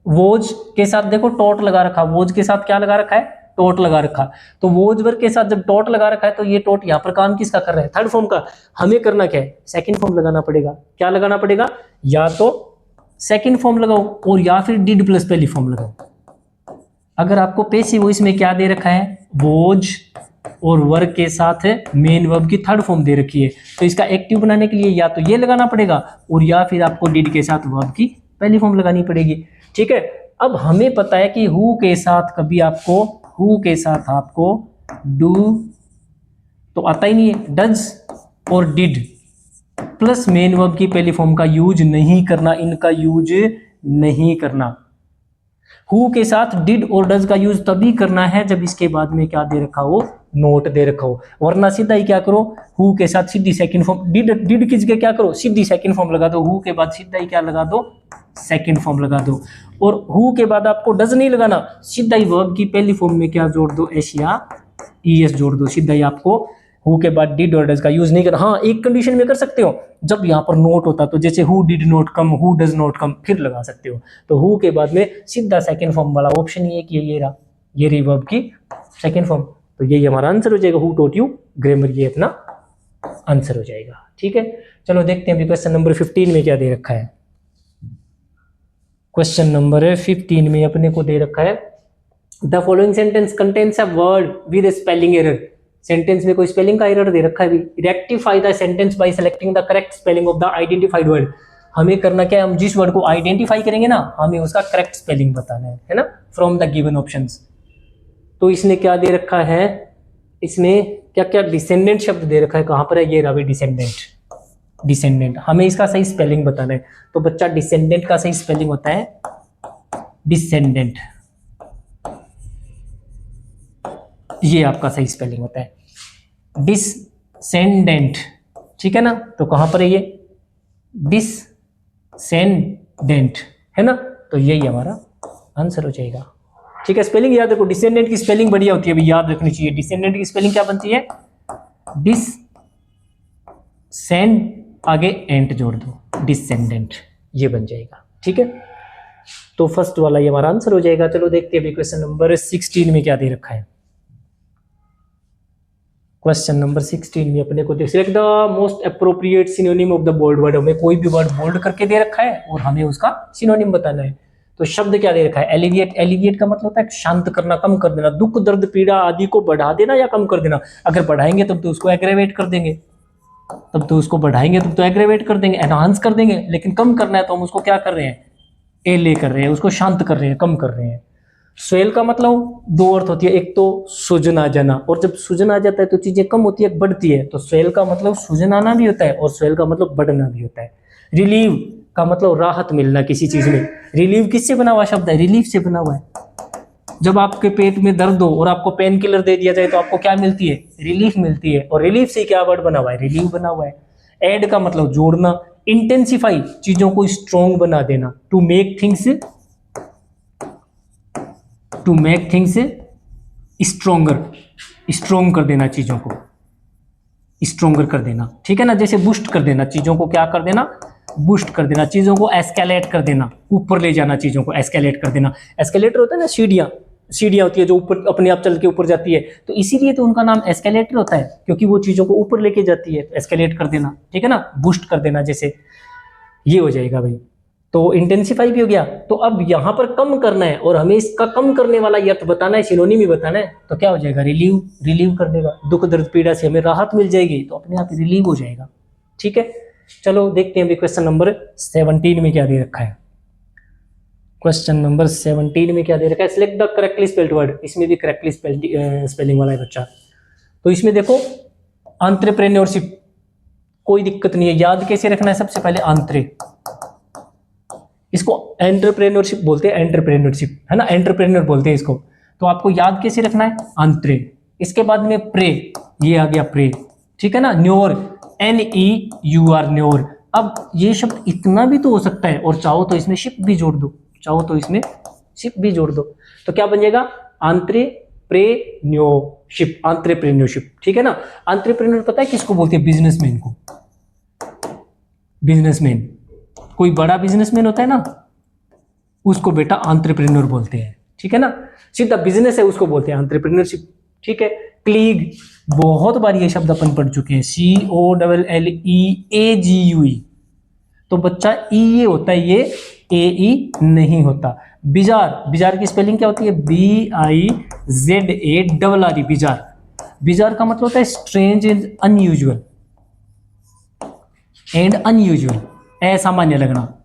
वोज के साथ देखो टॉट लगा रखा, वोज के साथ क्या लगा रखा है? टॉट लगा रखा। तो वोज वर्ब के साथ जब टॉट लगा रखा है तो ये टॉट यहाँ पर काम किसका कर रहा है? थर्ड फॉर्म का। हमें करना क्या है? सेकंड फॉर्म लगाना पड़ेगा। क्या लगाना पड़ेगा? या तो सेकंड फॉर्म लगाओ और या फिर डिड प्लस पहली फॉर्म लगाओ। अगर आपको पैसिव वॉइस में क्या दे रखा है? वोज और वर्ब के साथ मेन वर्ब की थर्ड फॉर्म दे रखी है, तो इसका एक्टिव बनाने के लिए या तो ये लगाना पड़ेगा और या फिर आपको डिड के साथ वर्ब की पहली फॉर्म लगानी पड़ेगी, ठीक है। अब हमें पता है कि हु के साथ कभी आपको डू तो आता ही नहीं है, डज और डिड प्लस मेन वर्ब की पहली फॉर्म का यूज नहीं करना, इनका यूज नहीं करना। हु के साथ डिड और डज का यूज तभी करना है जब इसके बाद में क्या दे रखा हो? नोट दे रखा हो। वरना सीधा ही क्या करो? हु के साथ सीधी सेकंड फॉर्म, डिड की जगह क्या करो? सीधी सेकंड फॉर्म लगा दो। हु के बाद सीधा ही क्या लगा दो? सेकंड फॉर्म लगा दो। और हु के बाद आपको डज नहीं लगाना, सीधा ही वर्ब की पहली फॉर्म में क्या जोड़ दो? एस या ईएस जोड़ दो। सीधा ही आपको हु के बाद डिड और डज का यूज नहीं करना। हाँ, एक कंडीशन में कर सकते हो, जब यहाँ पर नोट होता तो जैसे who did not come, who does not come, फिर लगा सकते हो। तो हु के बाद में सीधा सेकंड फॉर्म वाला ऑप्शन ही है कि ये रहा, ये रही वर्ब की सेकंड फॉर्म। तो यही हमारा आंसर हो जाएगा। हु टॉट यू ग्रामर, ये अपना आंसर हो जाएगा, ठीक है। चलो देखते हैं अभी क्वेश्चन नंबर 15 में क्या दे रखा है। क्वेश्चन नंबर 15 में अपने को दे रखा है the following sentence contains a word with spelling error. Sentence में कोई स्पेलिंग का एरर दे रखा है भी। Rectify the sentence by selecting the correct spelling of the identified word. हमें करना क्या है? हम जिस वर्ड को आइडेंटिफाई करेंगे ना, हमें उसका करेक्ट स्पेलिंग बताना है ना, फ्रॉम द गिवन ऑप्शंस। तो इसने क्या दे रखा है? इसमें क्या क्या डिसेंडेंट शब्द दे रखा है। कहां पर है? ये रहा डिसेंडेंट। डिसेंडेंट, हमें इसका सही स्पेलिंग बताना है। तो बच्चा डिसेंडेंट का सही स्पेलिंग होता है डिसेंडेंट, ये आपका सही स्पेलिंग होता है डिसेंडेंट, ठीक है ना। तो कहां पर है ये? डिसेंडेंट है ना, तो यही हमारा आंसर हो जाएगा, ठीक है। स्पेलिंग याद रखो, डिसेंडेंट की स्पेलिंग बढ़िया होती है, अभी याद रखनी चाहिए। डिसेंडेंट की स्पेलिंग क्या बनती है? डिसेंड आगे एंट जोड़ दो, डिसेंडेंट, ये बन जाएगा, ठीक है। तो फर्स्ट वाला ये हमारा आंसर हो जाएगा। चलो देखते हैं अभी क्वेश्चन नंबर 16 में क्या दे रखा है। क्वेश्चन नंबर 16 में अपने को select the most appropriate synonym of the bold word. हमें कोई भी वर्ड बोल्ड करके दे रखा है और हमें उसका सिनोनिम बताना है। तो शब्द क्या दे रखा है? एलिविएट। एलिविएट का मतलब होता है शांत करना, कम कर देना, दुख दर्द पीड़ा आदि को बढ़ा देना या कम कर देना। अगर बढ़ाएंगे तब तो उसको एग्रेवेट कर देंगे, तब तो उसको बढ़ाएंगे तब तो एग्रेवेट कर देंगे, एनहांस कर देंगे। लेकिन कम करना है तो हम उसको क्या कर रहे हैं? एले कर रहे हैं, उसको शांत कर रहे हैं, कम कर रहे हैं। स्वेल का मतलब दो अर्थ होती है, एक तो सूजन आ जाना, और जब सूजन आ जाता है तो चीजें कम होती है, बढ़ती है। तो स्वेल का मतलब सूजन आना भी होता है और स्वेल का मतलब बढ़ना भी होता है। रिलीव का मतलब राहत मिलना किसी चीज में। रिलीव किससे बना हुआ शब्द है? रिलीफ से बना हुआ है। जब आपके पेट में दर्द हो और आपको पेन किलर दे दिया जाए तो आपको क्या मिलती है? रिलीफ मिलती है। और रिलीफ से क्या वर्ड बना हुआ है? रिलीव बना हुआ है। ऐड का मतलब जोड़ना। इंटेंसिफाई चीजों को स्ट्रॉन्ग बना देना। To make things stronger, strong कर देना, चीजों को स्ट्रोंगर कर देना, ठीक है ना। जैसे बूस्ट कर देना, चीजों को क्या कर देना? बूस्ट कर देना। चीजों को एस्केलेट कर देना, ऊपर ले जाना, चीजों को एस्केलेट कर देना। एस्केलेटर होता है ना, सीढ़ियां होती है जो ऊपर अपने आप चल के ऊपर जाती है, तो इसीलिए तो उनका नाम एस्केलेटर होता है, क्योंकि वो चीजों को ऊपर लेके जाती है। एस्केलेट कर देना, ठीक है ना, बूस्ट कर देना, जैसे ये हो जाएगा भाई। तो इंटेंसिफाई भी हो गया। तो अब यहां पर कम करना है और हमें इसका कम करने वाला अर्थ बताना है, सिनोनिम ही बताना है। तो क्या हो जाएगा? रिलीव। रिलीव कर देगा, दुख दर्द पीड़ा से हमें राहत मिल जाएगी, तो अपने आप रिलीव हो जाएगा, ठीक है। चलो देखते हैं अभी क्वेश्चन नंबर 17 में क्या दे रखा है। क्वेश्चन नंबर 17 में क्या दे रखा है? Select the correctly spelled word. इसमें भी करेक्टली स्पेलिंग वाला है बच्चा। तो इसमें देखो एंटरप्रेन्योरशिप, कोई दिक्कत नहीं है। याद कैसे रखना है? सबसे पहले आंत्रे, इसको एंटरप्रेन्योरशिप बोलते हैं, एंटरप्रेन्योरशिप है ना, एंटरप्रेन्योर बोलते हैं इसको। तो आपको याद कैसे रखना है? आंत्रे। इसके बाद में प्रे, ये आ गया प्रे, ठीक है ना, न्योर, NEUR, न्योर। अब ये शब्द इतना भी तो हो सकता है, और चाहो तो इसमें शिप भी जोड़ दो, चाहो तो इसमें शिप भी जोड़ दो, तो क्या बन जाएगा, एंट्रेप्रेन्योरशिप, एंट्रेप्रेन्योरशिप, ठीक है ना। एंट्रेप्रेन्योर पता है किसको बोलते हैं, बिजनेसमैन को। बिजनेसमैन, कोई बड़ा बिजनेसमैन होता है ना, उसको बेटा एंट्रेप्रेन्योर बोलते हैं, ठीक है ना। सीधा बिजनेस है उसको बोलते हैं एंट्रेप्रेन्योरशिप, ठीक है। क्लीग, बहुत बार ये शब्द अपन पढ़ चुके हैं, COLLEAGUE, तो बच्चा ई ये होता है, ये AE नहीं होता। बिजार, बिजार की स्पेलिंग क्या होती है, BIZARRE, बिजार। बिजार का मतलब होता है स्ट्रेंज एंड अनयूजुअल, असामान्य लगना।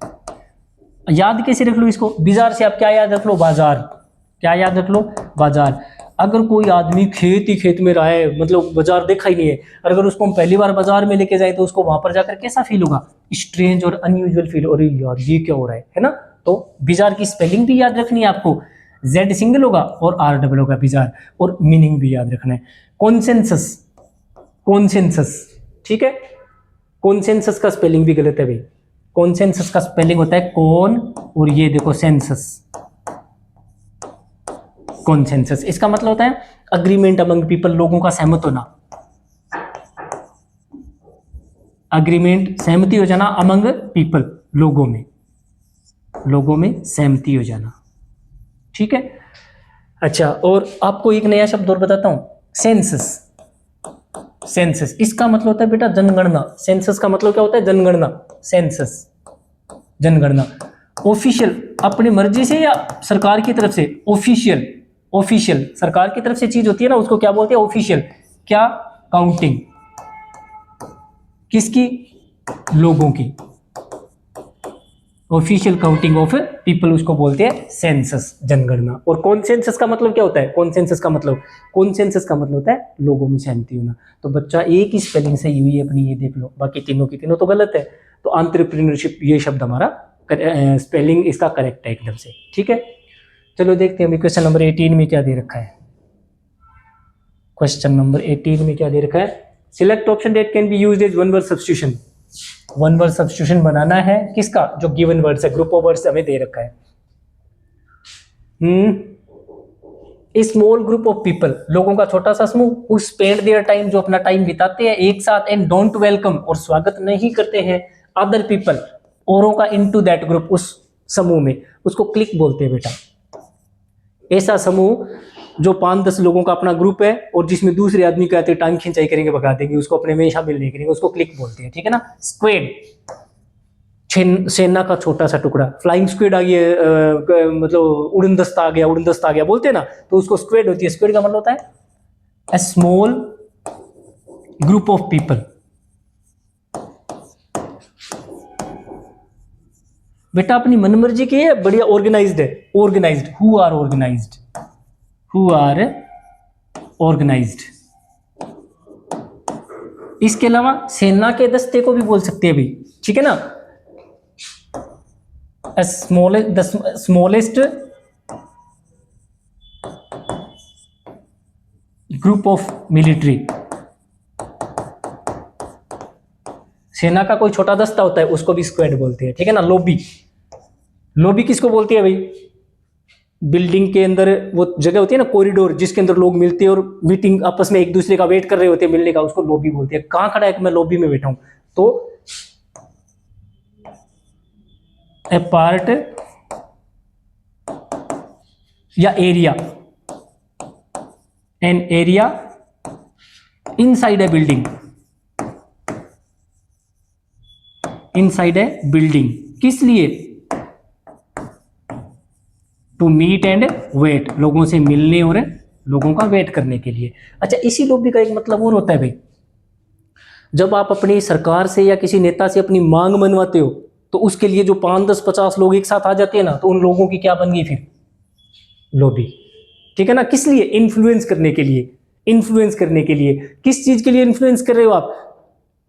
याद कैसे रख लो इसको, बिजार से आप क्या याद रख लो, बाजार, क्या याद रख लो, बाजार। अगर कोई आदमी खेत ही खेत में रहा है, मतलब बाजार देखा ही नहीं है, और अगर उसको हम पहली बार बाजार में लेके जाए तो उसको वहां पर जाकर कैसा फील होगा, स्ट्रेंज और अनयूजुअल फील, और यार ये क्या हो रहा है ना। तो बिजार की स्पेलिंग भी याद रखनी है आपको, Z सिंगल होगा और R डबल होगा, बिजार, और मीनिंग भी याद रखना है। कॉन्सेंसस, कॉन्सेंसस, ठीक है, कॉन्सेंसस का स्पेलिंग भी गलत है भाई, कॉन्सेंसस का स्पेलिंग होता है कौन, और ये देखो सेंसस, कॉन्सेंसस, इसका मतलब होता है अग्रीमेंट अमंग पीपल, लोगों का सहमत होना, अग्रीमेंट, सहमति हो जाना, अमंग पीपल, लोगों में, लोगों में सहमति हो जाना, ठीक है। अच्छा, और आपको एक नया शब्द और बताता हूं, सेंसस। सेंसस, इसका मतलब होता है बेटा जनगणना, सेंसस का मतलब क्या होता है, जनगणना, सेंसस, जनगणना। ऑफिशियल, अपनी मर्जी से या सरकार की तरफ से, ऑफिशियल, ऑफिशियल सरकार की तरफ से चीज होती है ना, उसको क्या बोलते हैं, ऑफिशियल। क्या, काउंटिंग, किसकी, लोगों की, ऑफिशियल काउंटिंग ऑफ पीपल, उसको बोलते हैं सेंसस, जनगणना। और कॉन्सेंसस का मतलब क्या होता है, कॉन्सेंसस का मतलब, कॉन्सेंसस का मतलब होता है लोगों में सहमति होना। तो बच्चा एक ही स्पेलिंग से हुई है अपनी, ये देख लो, बाकी तीनों की तीनों तो गलत है। तो एंटरप्रेन्योरशिप ये शब्द हमारा स्पेलिंग इसका करेक्ट है एकदम से, ठीक है। चलो देखते हैं क्वेश्चन नंबर 18 में क्या दे रखा है। क्वेश्चन नंबर 18 में क्या दे रखा है, select option that can be used as one word substitution. One word substitution बनाना है किसका, जो गिवन वर्ड्स है, ग्रुप ऑफ वर्ड्स हमें दे रखा है। स्मॉल ग्रुप ऑफ पीपल, लोगों का छोटा सा समूह, हु स्पेंड देयर टाइम, जो अपना टाइम बिताते हैं एक साथ, एंड डोंट वेलकम, और स्वागत नहीं करते हैं, अदर पीपल, औरों का, इनटू दैट ग्रुप, उस समूह में, उसको क्लिक बोलते हैं बेटा। ऐसा समूह जो 5-10 लोगों का अपना ग्रुप है, और जिसमें दूसरे आदमी कहते हैं टांग खिंचाई करेंगे, भगा देंगे, उसको अपने में शामिल नहीं करेंगे, उसको क्लिक बोलते हैं, ठीक है ना। स्क्वेड, सेना का छोटा सा टुकड़ा, फ्लाइंग स्क्वेड आ गया, मतलब उड़न दस्ता आ गया, उड़न दस्ता आ गया बोलते हैं ना, तो उसको स्क्वेड होती है। स्क्वेड का मतलब होता है a small group of people. बेटा अपनी मनमर्जी की है, बढ़िया ऑर्गेनाइज्ड है, organised, who are organised, who are organised. इसके अलावा सेना के दस्ते को भी बोल सकते हैं भाई, ठीक है ना। स्मॉलेस्ट ग्रुप ऑफ मिलिट्री, सेना का कोई छोटा दस्ता होता है, उसको भी स्क्वाड बोलते हैं, ठीक है ना। लॉबी, लॉबी किसको बोलती है भाई, बिल्डिंग के अंदर वो जगह होती है ना, कॉरिडोर, जिसके अंदर लोग मिलते हैं और मीटिंग आपस में एक दूसरे का वेट कर रहे होते हैं मिलने का, उसको लॉबी बोलते हैं। कहां खड़ा है, मैं लॉबी में बैठा हूं, तो ए पार्ट या area, an area inside a building, inside a building, किस लिए, टू मीट एंड वेट, लोगों से मिलने और लोगों का वेट करने के लिए। अच्छा, इसी लॉबी का एक मतलब और होता है भाई, जब आप अपनी सरकार से या किसी नेता से अपनी मांग मनवाते हो, तो उसके लिए जो 5-10-50 लोग एक साथ आ जाते हैं ना, तो उन लोगों की क्या बन गई फिर, लॉबी, ठीक है ना। किस लिए, इन्फ्लुएंस करने के लिए, इन्फ्लुएंस करने के लिए। किस चीज के लिए इन्फ्लुएंस कर रहे हो आप,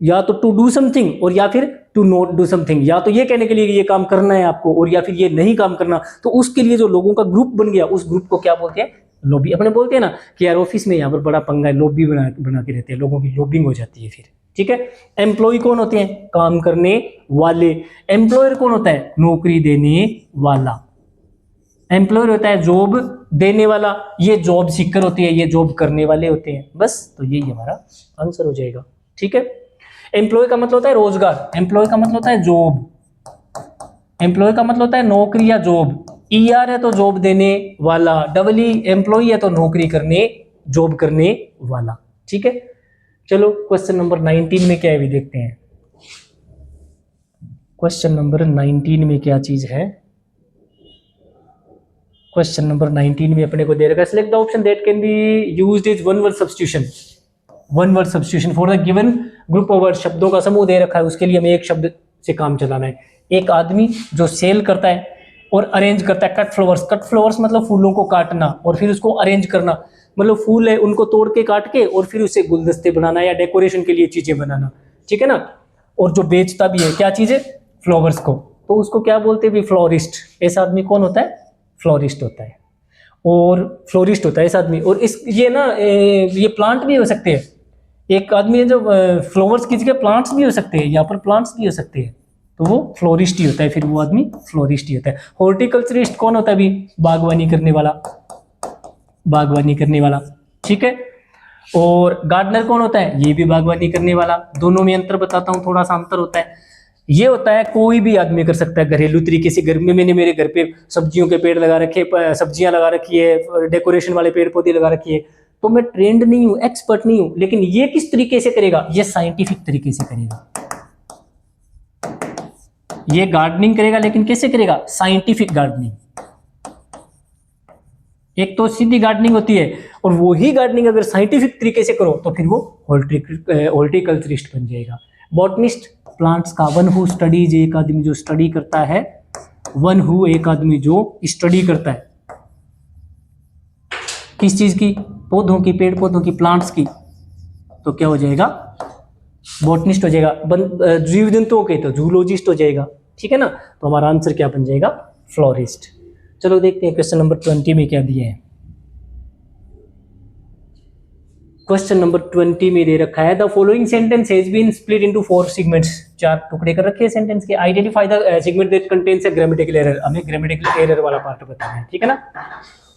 या तो टू डू समथिंग, और या फिर टू नॉट डू समथिंग, या तो ये कहने के लिए कि ये काम करना है आपको, और या फिर ये नहीं काम करना, तो उसके लिए जो लोगों का ग्रुप बन गया, उस ग्रुप को क्या बोलते हैं, लॉबी अपने बोलते हैं ना कि यार ऑफिस में यहाँ पर बड़ा पंगा है, लॉबी बना के रहते हैं, लोगों की लॉबिंग हो जाती है फिर, ठीक है। एम्प्लॉय कौन होते हैं? काम करने वाले। एम्प्लॉयर कौन होता है? नौकरी देने वाला। एम्प्लॉयर होता है जॉब देने वाला, ये जॉब सीकर होती है, ये जॉब करने वाले होते हैं। बस तो यही हमारा आंसर हो जाएगा, ठीक है। एम्प्लॉय का मतलब होता है रोजगार, एम्प्लॉय का मतलब होता है जॉब, एम्प्लॉय का मतलब होता है नौकरी या जॉब। ईआर है तो जॉब देने वाला, डबल ई एम्प्लॉय है तो नौकरी करने, जॉब करने वाला, ठीक है। चलो क्वेश्चन नंबर 19 में क्या है भी देखते हैं। क्वेश्चन नंबर 19 में क्या चीज है? क्वेश्चन नंबर 19 में अपने को दे रखा है select the option that can be used is one word substitution. One word substitution for the given group of word, शब्दों का समूह दे रखा है, उसके लिए हमें एक शब्द से काम चलाना है। एक आदमी जो सेल करता है और अरेंज करता है कट फ्लावर्स। कट फ्लावर्स मतलब फूलों को काटना और फिर उसको अरेंज करना, मतलब फूल है उनको तोड़ के काट के और फिर उसे गुलदस्ते बनाना या डेकोरेशन के लिए चीजें बनाना, ठीक है ना। और जो बेचता भी है क्या चीज है? फ्लावर्स को, तो उसको क्या बोलते हैं? फ्लोरिस्ट। ऐसा आदमी कौन होता है? फ्लोरिस्ट होता है, और फ्लोरिस्ट होता है ऐसा आदमी। और इस ये ना ये प्लांट भी हो सकते हैं, एक आदमी है जो फ्लावर्स की जगह प्लांट्स भी हो सकते हैं, यहाँ पर प्लांट्स भी हो सकते हैं, तो वो फ्लोरिस्ट ही होता है, फिर वो आदमी फ्लोरिस्ट ही होता है। हॉर्टिकल्चरिस्ट कौन होता है? अभी बागवानी करने वाला, बागवानी करने वाला, ठीक है। और गार्डनर कौन होता है? ये भी बागवानी करने वाला। दोनों में अंतर बताता हूँ, थोड़ा सा अंतर होता है। ये होता है कोई भी आदमी कर सकता है घरेलू तरीके से। घर में मैंने मेरे घर पे सब्जियों के पेड़ लगा रखे, सब्जियां लगा रखी है, डेकोरेशन वाले पेड़ पौधे लगा रखी है, तो मैं ट्रेंड नहीं हूँ, एक्सपर्ट नहीं हूँ, लेकिन ये किस तरीके से करेगा? ये साइंटिफिक तरीके से करेगा। ये गार्डनिंग करेगा, लेकिन कैसे करेगा? Scientific gardening. एक तो सीधी गार्डनिंग होती है, और वो ही गार्डनिंग अगर साइंटिफिक तरीके से करो तो फिर वो हॉर्टिकल्चरिस्ट बन जाएगा। बॉटनिस्ट प्लांट्स का, वन हु स्टडीज एक आदमी जो स्टडी करता है, वन हु एक आदमी जो स्टडी करता है किस चीज की? पौधों की, पेड़ पौधों की, प्लांट्स की, तो क्या हो जाएगा? बॉटनिस्ट हो जाएगा। जीव जंतुओं के तो जूलॉजिस्ट हो जाएगा, ठीक है ना। तो हमारा आंसर क्या बन जाएगा? फ्लोरिस्ट। चलो देखते हैं क्वेश्चन नंबर 20 में क्या दिए हैं। क्वेश्चन नंबर 20 में दे रखा है the following sentence has been split into 4 segments. 4 टुकड़े कर रखे हैं सेंटेंस के। Identify the segment that contains a grammatical error. हमें ग्रामेटिकल एरर वाला पार्ट बताना है, ठीक है ना।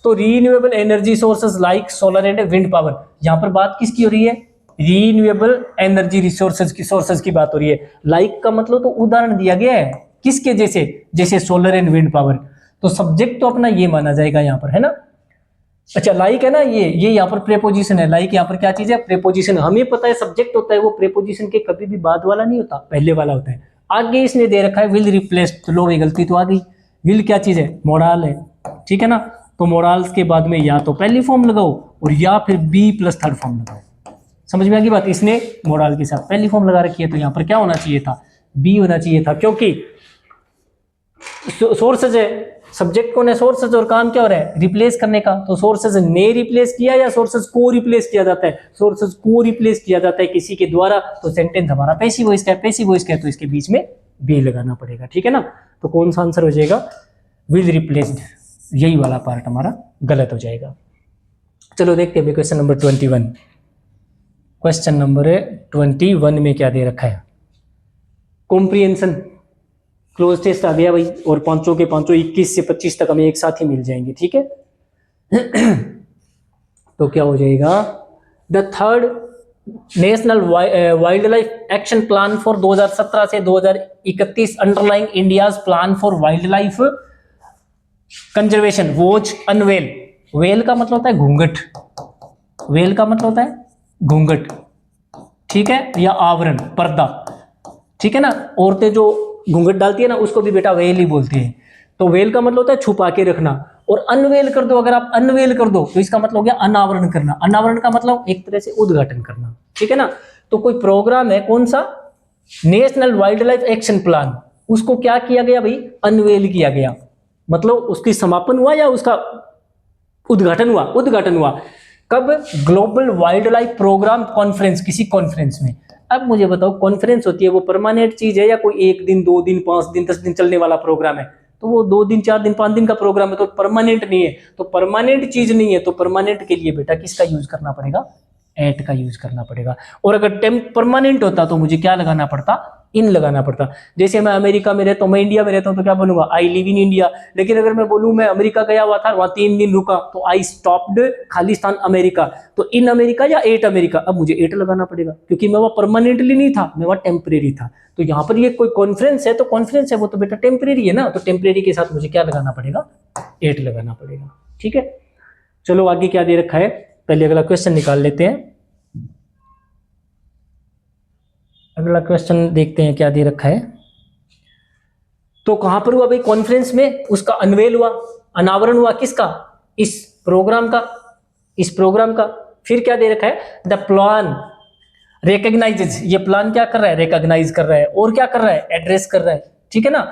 तो renewable energy sources like solar and wind power, यहाँ पर बात किसकी हो रही है? रीन्यूएबल एनर्जी रिसोर्सेज की बात हो रही है। लाइक का मतलब तो उदाहरण दिया गया है, किसके जैसे? जैसे सोलर एंड विंड पावर। तो सब्जेक्ट तो अपना ये माना जाएगा यहाँ पर, है ना। अच्छा लाइक है ना, ये यहाँ पर प्रेपोजिशन है। लाइक यहाँ पर क्या चीज है? प्रेपोजिशन। हमें पता है सब्जेक्ट होता है वो प्रेपोजिशन के कभी भी बाद वाला नहीं होता, पहले वाला होता है। आगे इसने दे रखा है विल रिप्लेस, तो लो भाई गलती तो आ गई। विल क्या चीज है? मोडाल है, ठीक है ना। तो मोडाल्स के बाद में या तो पहली फॉर्म लगाओ और या फिर बी प्लस थर्ड फॉर्म लगाओ। समझ में आ गई बात? इसने मोडाल के साथ पहली फॉर्म लगा रखी है, तो यहाँ पर क्या होना चाहिए था? बी होना चाहिए था, क्योंकि सोर्सेज है, सब्जेक्ट कौन है? सोर्सेज, और काम क्या हो रहा है? रिप्लेस करने का। तो सोर्सेज ने रिप्लेस किया या सोर्सेज को रिप्लेस किया जाता है? सोर्सेज को रिप्लेस किया जाता है किसी के द्वारा, तो सेंटेंस हमारा पैसिव वॉइस का है। पैसिव वॉइस का है तो इसके बीच में बी लगाना पड़ेगा, ठीक है ना। तो कौन सा आंसर हो जाएगा? विल रिप्लेस्ड, यही वाला पार्ट हमारा गलत हो जाएगा। चलो देखते हैं क्वेश्चन नंबर 21। क्वेश्चन नंबर 21 में क्या दे रखा है? कॉम्प्रिहेंशन क्लोज टेस्ट आ गया भाई, और पांचों के पांचों 21 से 25 तक हमें एक साथ ही मिल जाएंगे, ठीक है। तो क्या हो जाएगा? The third national wildlife action plan for 2017 से 2031 underlying India's plan for wildlife conservation was unveil. Veil का मतलब होता है घूंघट, वेल का मतलब होता है घूंघट, ठीक है, या आवरण, पर्दा, ठीक है ना। औरतें जो घूंघट डालती है ना उसको भी बेटा वेल ही बोलती है। तो वेल का मतलब होता है छुपा के रखना, और अनवेल कर दो, अगर आप अनवेल कर दो तो इसका मतलब हो गया अनावरण करना। अनावरण का मतलब एक तरह से उद्घाटन करना, ठीक है ना। तो कोई प्रोग्राम है, कौन सा? National wildlife action plan, उसको क्या किया गया भाई? अनवेल किया गया। मतलब उसकी समापन हुआ या उसका उद्घाटन हुआ? उद्घाटन हुआ। कब? Global wildlife programme conference, किसी कॉन्फ्रेंस में। अब मुझे बताओ कॉन्फ्रेंस होती है वो परमानेंट चीज है या कोई 1 दिन 2 दिन 5 दिन 10 दिन चलने वाला प्रोग्राम है? तो वो 2 दिन 4 दिन 5 दिन का प्रोग्राम है, तो परमानेंट नहीं है, तो परमानेंट चीज नहीं है, तो परमानेंट के लिए बेटा किसका यूज करना पड़ेगा, एट का यूज करना पड़ेगा। और अगर टेम्प परमानेंट होता तो मुझे क्या लगाना पड़ता, इन लगाना पड़ता। जैसे मैं अमेरिका में रहता हूँ, मैं इंडिया में रहता हूँ, तो क्या बनूंगा, आई लिव इन इंडिया। लेकिन अगर मैं बोलूँ मैं अमेरिका गया हुआ था, वहां 3 दिन रुका, तो आई स्टॉप्ड खालिस्तान अमेरिका, तो इन अमेरिका या एट अमेरिका, अब मुझे एट लगाना पड़ेगा, क्योंकि मैं वहां परमानेंटली नहीं था, मैं वहां टेम्परेरी था। तो यहाँ पर ये कोई कॉन्फ्रेंस है, तो कॉन्फ्रेंस है वो तो बेटा टेम्परेरी है ना, तो टेम्परेरी के साथ मुझे क्या लगाना पड़ेगा, एट लगाना पड़ेगा। ठीक है, चलो आगे क्या दे रखा है, पहले अगला क्वेश्चन निकाल लेते हैं। अगला क्वेश्चन देखते हैं क्या दे रखा है। तो कहां पर हुआ भाई, कॉन्फ्रेंस में उसका अनवेल हुआ, अनावरण हुआ, किसका, इस प्रोग्राम का, इस प्रोग्राम का। फिर क्या दे रखा है, द प्लान रिकॉग्नाइजेज, ये प्लान क्या कर रहा है, रिकॉग्नाइज कर रहा है, और क्या कर रहा है, एड्रेस कर रहा है। ठीक है ना,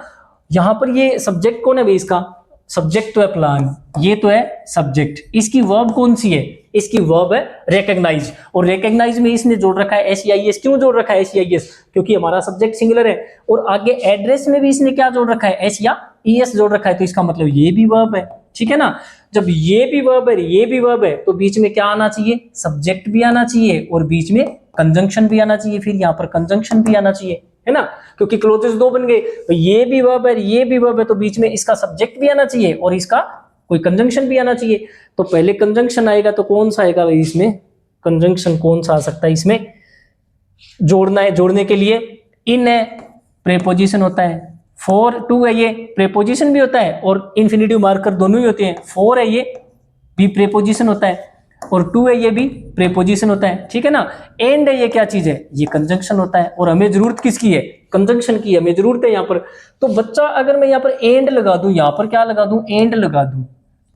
यहां पर ये सब्जेक्ट कौन है भाई, इसका सब्जेक्ट तो है प्लान, ये तो है सब्जेक्ट, इसकी वर्ब कौन सी है, इसकी वर्ब है रिकॉग्नाइज, और रिकॉग्नाइज में इसने जोड़ रखा है SEIS, क्यों जोड़ रखा है SEIS, क्योंकि हमारा सब्जेक्ट सिंगुलर है। और आगे एड्रेस में भी इसने क्या जोड़ रखा है, S या ES जोड़ रखा है, तो इसका मतलब ये भी वर्ब है। ठीक है ना, जब ये भी वर्ब है, ये भी वर्ब है, तो बीच में क्या आना चाहिए, सब्जेक्ट भी आना चाहिए, और बीच में कंजंक्शन भी आना चाहिए, फिर यहाँ पर कंजंक्शन भी आना चाहिए, है ना, क्योंकि क्लोजेस 2 बन गए, तो ये भी वर्ब है, ये भी वर्ब है, तो बीच में इसका सब्जेक्ट भी आना चाहिए और इसका कोई कंजंक्शन भी आना चाहिए। तो पहले कंजंक्शन आएगा, तो कौन सा आएगा भाई, इसमें कंजंक्शन कौन सा आ सकता है, इसमें जोड़ना है, जोड़ने के लिए इन है, प्रेपोजिशन होता है, फॉर टू है, ये प्रेपोजिशन भी होता है और इंफिनिटिव मार्कर दोनों ही होते हैं, फॉर है ये भी प्रेपोजिशन होता है, और टू है ये भी प्रेपोजिशन होता है। ठीक है ना, एंड है ये क्या चीज है, ये कंजंक्शन होता है, और हमें जरूरत किसकी है, कंजंक्शन की हमें जरूरत है यहाँ पर। तो बच्चा अगर मैं यहाँ पर एंड लगा दूं, यहाँ पर क्या लगा दूं, एंड लगा दूं,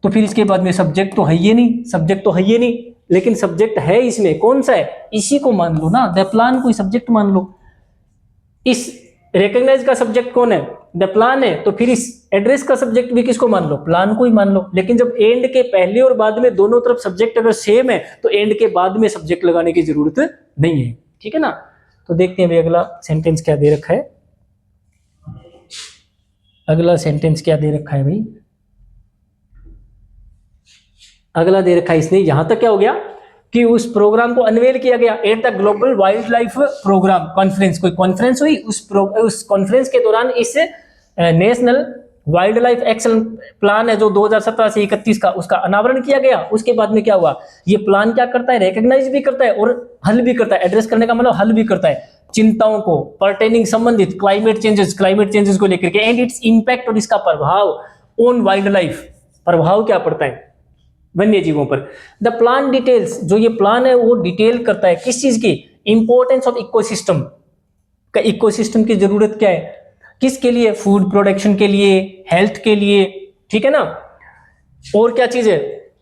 तो फिर इसके बाद में सब्जेक्ट तो है ये नहीं, सब्जेक्ट तो है ये नहीं, लेकिन सब्जेक्ट है इसमें, कौन सा है, इसी को मान लो ना, द प्लान को सब्जेक्ट मान लो। इस रिकॉग्नाइज का सब्जेक्ट कौन है, द प्लान है, तो फिर इस एड्रेस का सब्जेक्ट भी किसको मान लो, प्लान को ही मान लो। लेकिन जब एंड के पहले और बाद में दोनों तरफ सब्जेक्ट अगर सेम है, तो एंड के बाद में सब्जेक्ट लगाने की जरूरत नहीं है। ठीक है ना, तो देखते हैं भाई अगला सेंटेंस क्या दे रखा है, अगला सेंटेंस क्या दे रखा है भाई, अगला दे रखा है इसने, यहां तक क्या हो गया कि उस प्रोग्राम को अनवेल किया गया at the global wildlife programme conference, कोई कॉन्फ्रेंस हुई, उस कॉन्फ्रेंस के दौरान इस national wildlife action plan है जो 2017 से 31 का, उसका अनावरण किया गया। उसके बाद में क्या हुआ, ये प्लान क्या करता है, रिकॉग्नाइज भी करता है और हल भी करता है, एड्रेस करने का मतलब हल भी करता है चिंताओं को, पर्टेनिंग संबंधित क्लाइमेट चेंजेस को लेकर के, एंड इट्स इंपैक्ट, और इसका प्रभाव ऑन वाइल्ड लाइफ, प्रभाव क्या पड़ता है वन्य जीवों पर। द प्लान डिटेल्स, जो ये प्लान है वो डिटेल करता है किस चीज की, इंपॉर्टेंस ऑफ इकोसिस्टम का, इकोसिस्टम की जरूरत क्या है, किसके लिए, फूड प्रोडक्शन के लिए, हेल्थ के लिए, ठीक है ना, और क्या चीज है,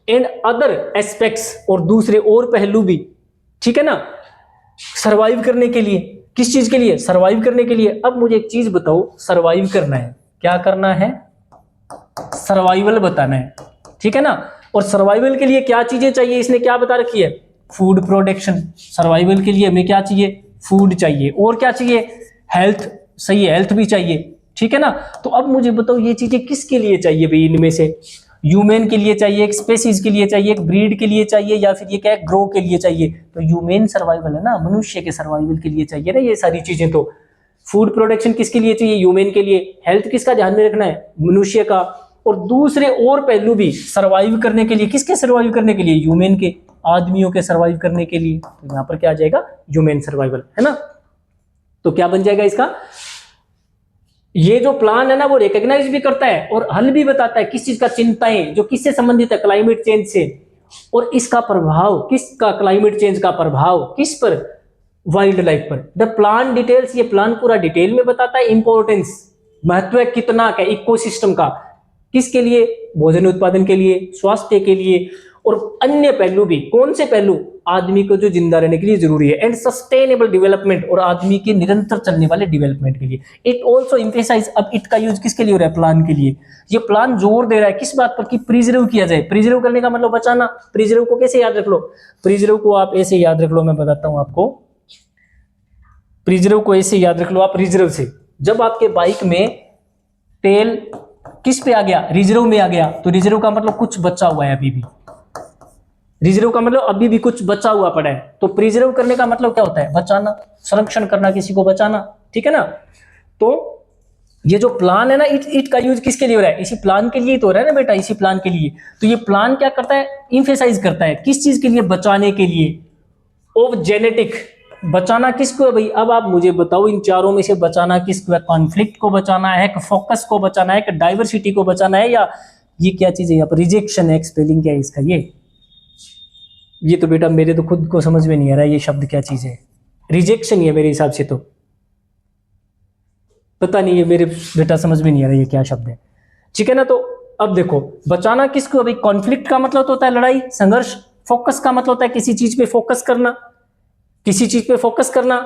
एंड अदर एस्पेक्ट्स, और दूसरे और पहलू भी, ठीक है ना, सरवाइव करने के लिए, किस चीज के लिए, सरवाइव करने के लिए। अब मुझे एक चीज बताओ, सरवाइव करना है, क्या करना है, सर्वाइवल बताना है, ठीक है ना, और सर्वाइवल के लिए क्या चीजें चाहिए, इसने क्या बता रखी है, फूड प्रोडक्शन, सर्वाइवल के लिए हमें क्या चाहिए, फूड चाहिए, और क्या चाहिए, हेल्थ, सही है, हेल्थ भी चाहिए, ठीक है ना। तो अब मुझे बताओ ये चीजें किसके लिए चाहिए भाई, इनमें से ह्यूमन के लिए चाहिए, एक स्पेसीज के लिए चाहिए, एक ब्रीड के लिए चाहिए, या फिर ये क्या है, ग्रो के लिए चाहिए। तो ह्यूमन सर्वाइवल है ना, मनुष्य के सर्वाइवल के लिए चाहिए ना ये सारी चीजें। तो फूड प्रोडक्शन किसके लिए चाहिए, ह्यूमन के लिए, हेल्थ किसका ध्यान में रखना है, मनुष्य का, और दूसरे और पहलू भी सर्वाइव करने के लिए, किसके सर्वाइव करने के लिए, ह्यूमन के, आदमियों के सर्वाइव करने के लिए। तो यहां पर क्या आ जाएगा, ह्यूमन सर्वाइवल, है ना। तो क्या बन जाएगा इसका, ये जो प्लान है ना वो रिकॉग्नाइज भी करता है और हल भी बताता है किस चीज का, चिंताएं जो किससे संबंधित है, क्लाइमेट चेंज से, और इसका प्रभाव किसका, क्लाइमेट चेंज का प्रभाव किस पर, वाइल्ड लाइफ पर। द प्लान डिटेल्स, ये प्लान पूरा डिटेल में बताता है, इंपॉर्टेंस, महत्व कितना का इकोसिस्टम का, किसके लिए, भोजन उत्पादन के लिए, स्वास्थ्य के लिए, और अन्य पहलू भी, कौन से पहलू, आदमी को जो जिंदा रहने के लिए जरूरी है, एंड सस्टेनेबल डेवलपमेंट, और आदमी के निरंतर चलने वाले डेवलपमेंट के लिए। इट ऑल्सो एम्फेसाइज, अब इट का यूज किसके लिए हो रहा है, प्लान के लिए। ये प्लान जोर दे रहा है किस बात पर, कि प्रिजर्व किया जाए, प्रिजर्व करने का मतलब बचाना। प्रिजर्व को कैसे याद रख लो, प्रिजर्व को आप ऐसे याद रख लो, मैं बताता हूं आपको, प्रिजर्व को ऐसे याद रख लो आप, रिजर्व से, जब आपके बाइक में तेल किस पे आ गया, रिजर्व में आ गया। तो रिजर्व का मतलब कुछ बचा हुआ है अभी भी, रिजर्व का मतलब अभी भी कुछ बचा हुआ पड़ा है। तो प्रिजर्व करने का मतलब क्या होता है, बचाना, संरक्षण करना, किसी को बचाना, ठीक है ना। तो ये जो प्लान है ना, इट का यूज किसके लिए हो रहा है, इसी प्लान के लिए तो हो रहा है ना बेटा, इसी प्लान के लिए। तो ये प्लान क्या करता है, इम्फेसाइज करता है किस चीज के लिए, बचाने के लिए, ऑफ जेनेटिक। बचाना किसको है भाई, अब आप मुझे बताओ इन चारों में से बचाना किसको है, कॉन्फ्लिक्ट को बचाना है, फोकस को बचाना है, डाइवर्सिटी को बचाना है, या ये क्या चीज है यहाँ पर, रिजेक्शन है, स्पेलिंग क्या है इसका, ये तो बेटा मेरे तो खुद को समझ में नहीं आ रहा ये शब्द क्या चीज है। रिजेक्शन ही है मेरे हिसाब से, तो पता नहीं है मेरे बेटा, समझ में नहीं आ रहा ये क्या शब्द है, ठीक है ना। तो अब देखो बचाना किसको, अभी कॉन्फ्लिक्ट का मतलब तो होता है लड़ाई संघर्ष, फोकस का मतलब होता है किसी चीज पे फोकस करना, किसी चीज पे फोकस करना,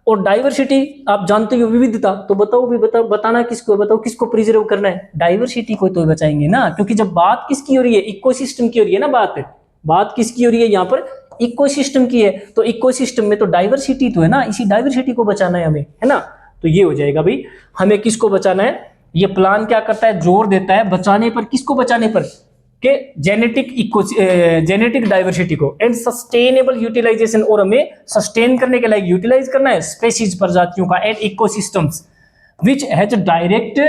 और डाइवर्सिटी आप जानते हो विविधता। तो बताओ भी, बताना किसको, बताओ किसको प्रिजर्व करना है, डाइवर्सिटी को तो बचाएंगे ना, क्योंकि जब बात किसकी हो रही है, इकोसिस्टम की हो रही है ना, बात किसकी हो रही है यहाँ पर, इकोसिस्टम की है। तो इकोसिस्टम में तो डाइवर्सिटी तो है ना, इसी डाइवर्सिटी को बचाना है हमें, है ना। तो ये हो जाएगा भाई, हमें किसको बचाना है, ये प्लान क्या करता है, जोर देता है बचाने पर, किसको बचाने पर, के जेनेटिक डाइवर्सिटी को, एंड सस्टेनेबल यूटिलाइजेशन, और हमें सस्टेन करने के लायक यूटिलाइज करना है स्पेसीज प्रजातियों का, and ecosystems which has direct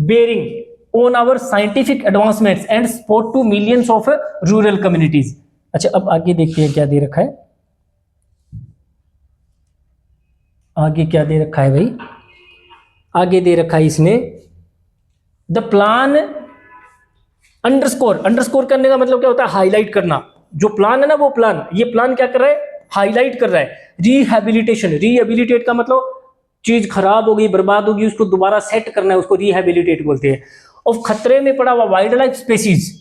bearing on our scientific advancements and support to millions of rural communities. अच्छा अब आगे देखते हैं क्या दे रखा है, आगे क्या दे रखा है भाई, आगे दे रखा है इसने, द प्लान अंडरस्कोर करने का मतलब क्या होता है, हाईलाइट करना। जो प्लान है ना वो प्लान, ये प्लान क्या कर रहा है, हाईलाइट कर रहा है। रिहैबिलिटेशन, रिहेबिलिटेट का मतलब चीज खराब हो गई, बर्बाद होगी, उसको दोबारा सेट करना है, उसको रिहेबिलिटेट बोलते हैं। ऑफ खतरे में पड़ा हुआ वाइल्ड लाइफ स्पेसीज,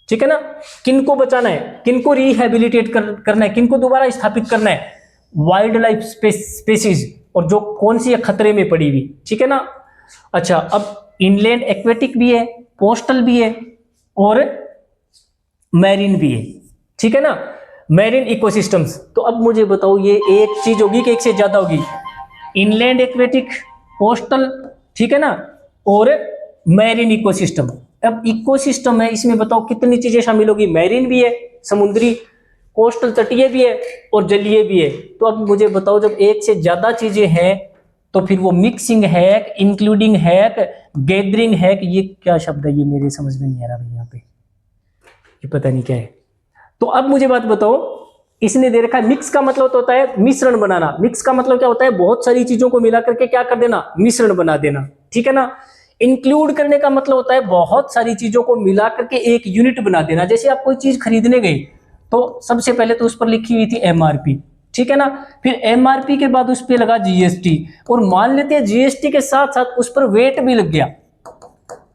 ठीक है ना, किनको बचाना है, किनको रिहेबिलिटेट करना है, किनको दोबारा स्थापित करना है, वाइल्ड लाइफ स्पेसीज, और जो कौन सी है, खतरे में पड़ी हुई, ठीक है ना। अच्छा अब इनलैंड एक्वेटिक भी है, कोस्टल भी है, और मैरीन भी है, ठीक है ना, मैरीन इकोसिस्टम्स। तो अब मुझे बताओ ये एक चीज होगी कि एक से ज्यादा होगी, इनलैंड एक्वेटिक, कोस्टल, ठीक है ना, और मैरीन इकोसिस्टम। अब इकोसिस्टम है, इसमें बताओ कितनी चीजें शामिल होगी, मैरीन भी है, समुद्री, कोस्टल तटीय भी है, और जलीय भी है। तो अब मुझे बताओ जब एक से ज्यादा चीजें हैं तो फिर वो मिक्सिंग है, इंक्लूडिंग है, गैदरिंग है, कि ये क्या शब्द है, ये मेरे समझ में नहीं आ रहा भाई यहाँ पे, ये पता नहीं क्या है। तो अब मुझे बात बताओ, इसने दे रखा है मिक्स का मतलब तो होता है मिश्रण बनाना, मिक्स का मतलब क्या होता है, बहुत सारी चीजों को मिला करके क्या कर देना, मिश्रण बना देना, ठीक है ना। इंक्लूड करने का मतलब होता है बहुत सारी चीजों को मिला करके एक यूनिट बना देना। जैसे आप कोई चीज खरीदने गए तो सबसे पहले तो उस पर लिखी हुई थी एमआरपी, ठीक है ना, फिर एमआरपी के बाद उस पर लगा जीएसटी, और मान लेते हैं जीएसटी के साथ साथ उस पर वेट भी लग गया,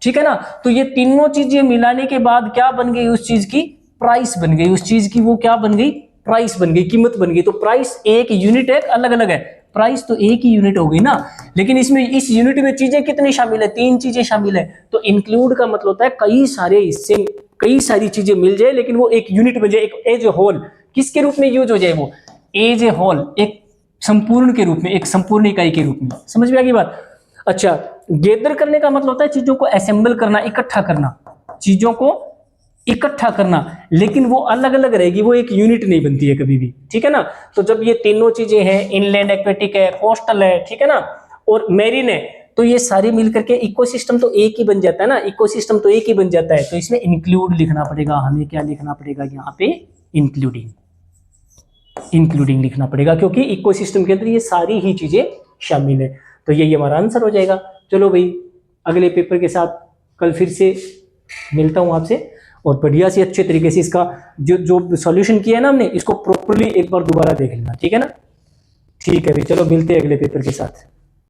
ठीक है ना। तो ये तीनों चीजें मिलाने के बाद क्या बन गई, उस चीज की प्राइस बन गई, उस चीज की वो क्या बन गई, प्राइस बन गई, कीमत बन गई। तो प्राइस एक यूनिट है, अलग अलग है, प्राइस तो एक ही यूनिट हो गई ना, लेकिन इसमें इस यूनिट में चीजें कितनी शामिल है, तीन चीजें शामिल है। तो इंक्लूड का मतलब होता है कई सारे हिस्से, कई सारी चीजें मिल जाए लेकिन वो एक यूनिट बन जाए, एक एज ए होल, किसके रूप में यूज हो जाए, वो एज ए होल, एक संपूर्ण के रूप में, एक संपूर्ण इकाई के रूप में। समझ में आ गई बात। अच्छा गैदर करने का मतलब होता है चीजों को असेंबल करना, इकट्ठा करना, चीजों को इकट्ठा करना, लेकिन वो अलग अलग रहेगी, वो एक यूनिट नहीं बनती है कभी भी, ठीक है ना। तो जब ये तीनों चीजें हैं, इनलैंड एक्वेटिक है, कोस्टल है, ठीक है ना, और मैरीन है, तो ये सारी मिलकर के इकोसिस्टम तो एक ही बन जाता है ना, इकोसिस्टम तो एक ही बन जाता है। तो इसमें इंक्लूड लिखना पड़ेगा, हमें क्या लिखना पड़ेगा यहाँ पे, इंक्लूडिंग, इंक्लूडिंग लिखना पड़ेगा, क्योंकि इकोसिस्टम के अंदर ये सारी ही चीजें शामिल है। तो यही हमारा आंसर हो जाएगा। चलो भाई अगले पेपर के साथ कल फिर से मिलता हूं आपसे, और बढ़िया से अच्छे तरीके से इसका जो सॉल्यूशन किया है ना हमने, इसको प्रॉपर्ली एक बार दोबारा देख लेना, ठीक है ना। ठीक है भाई, चलो मिलते हैं अगले पेपर के साथ।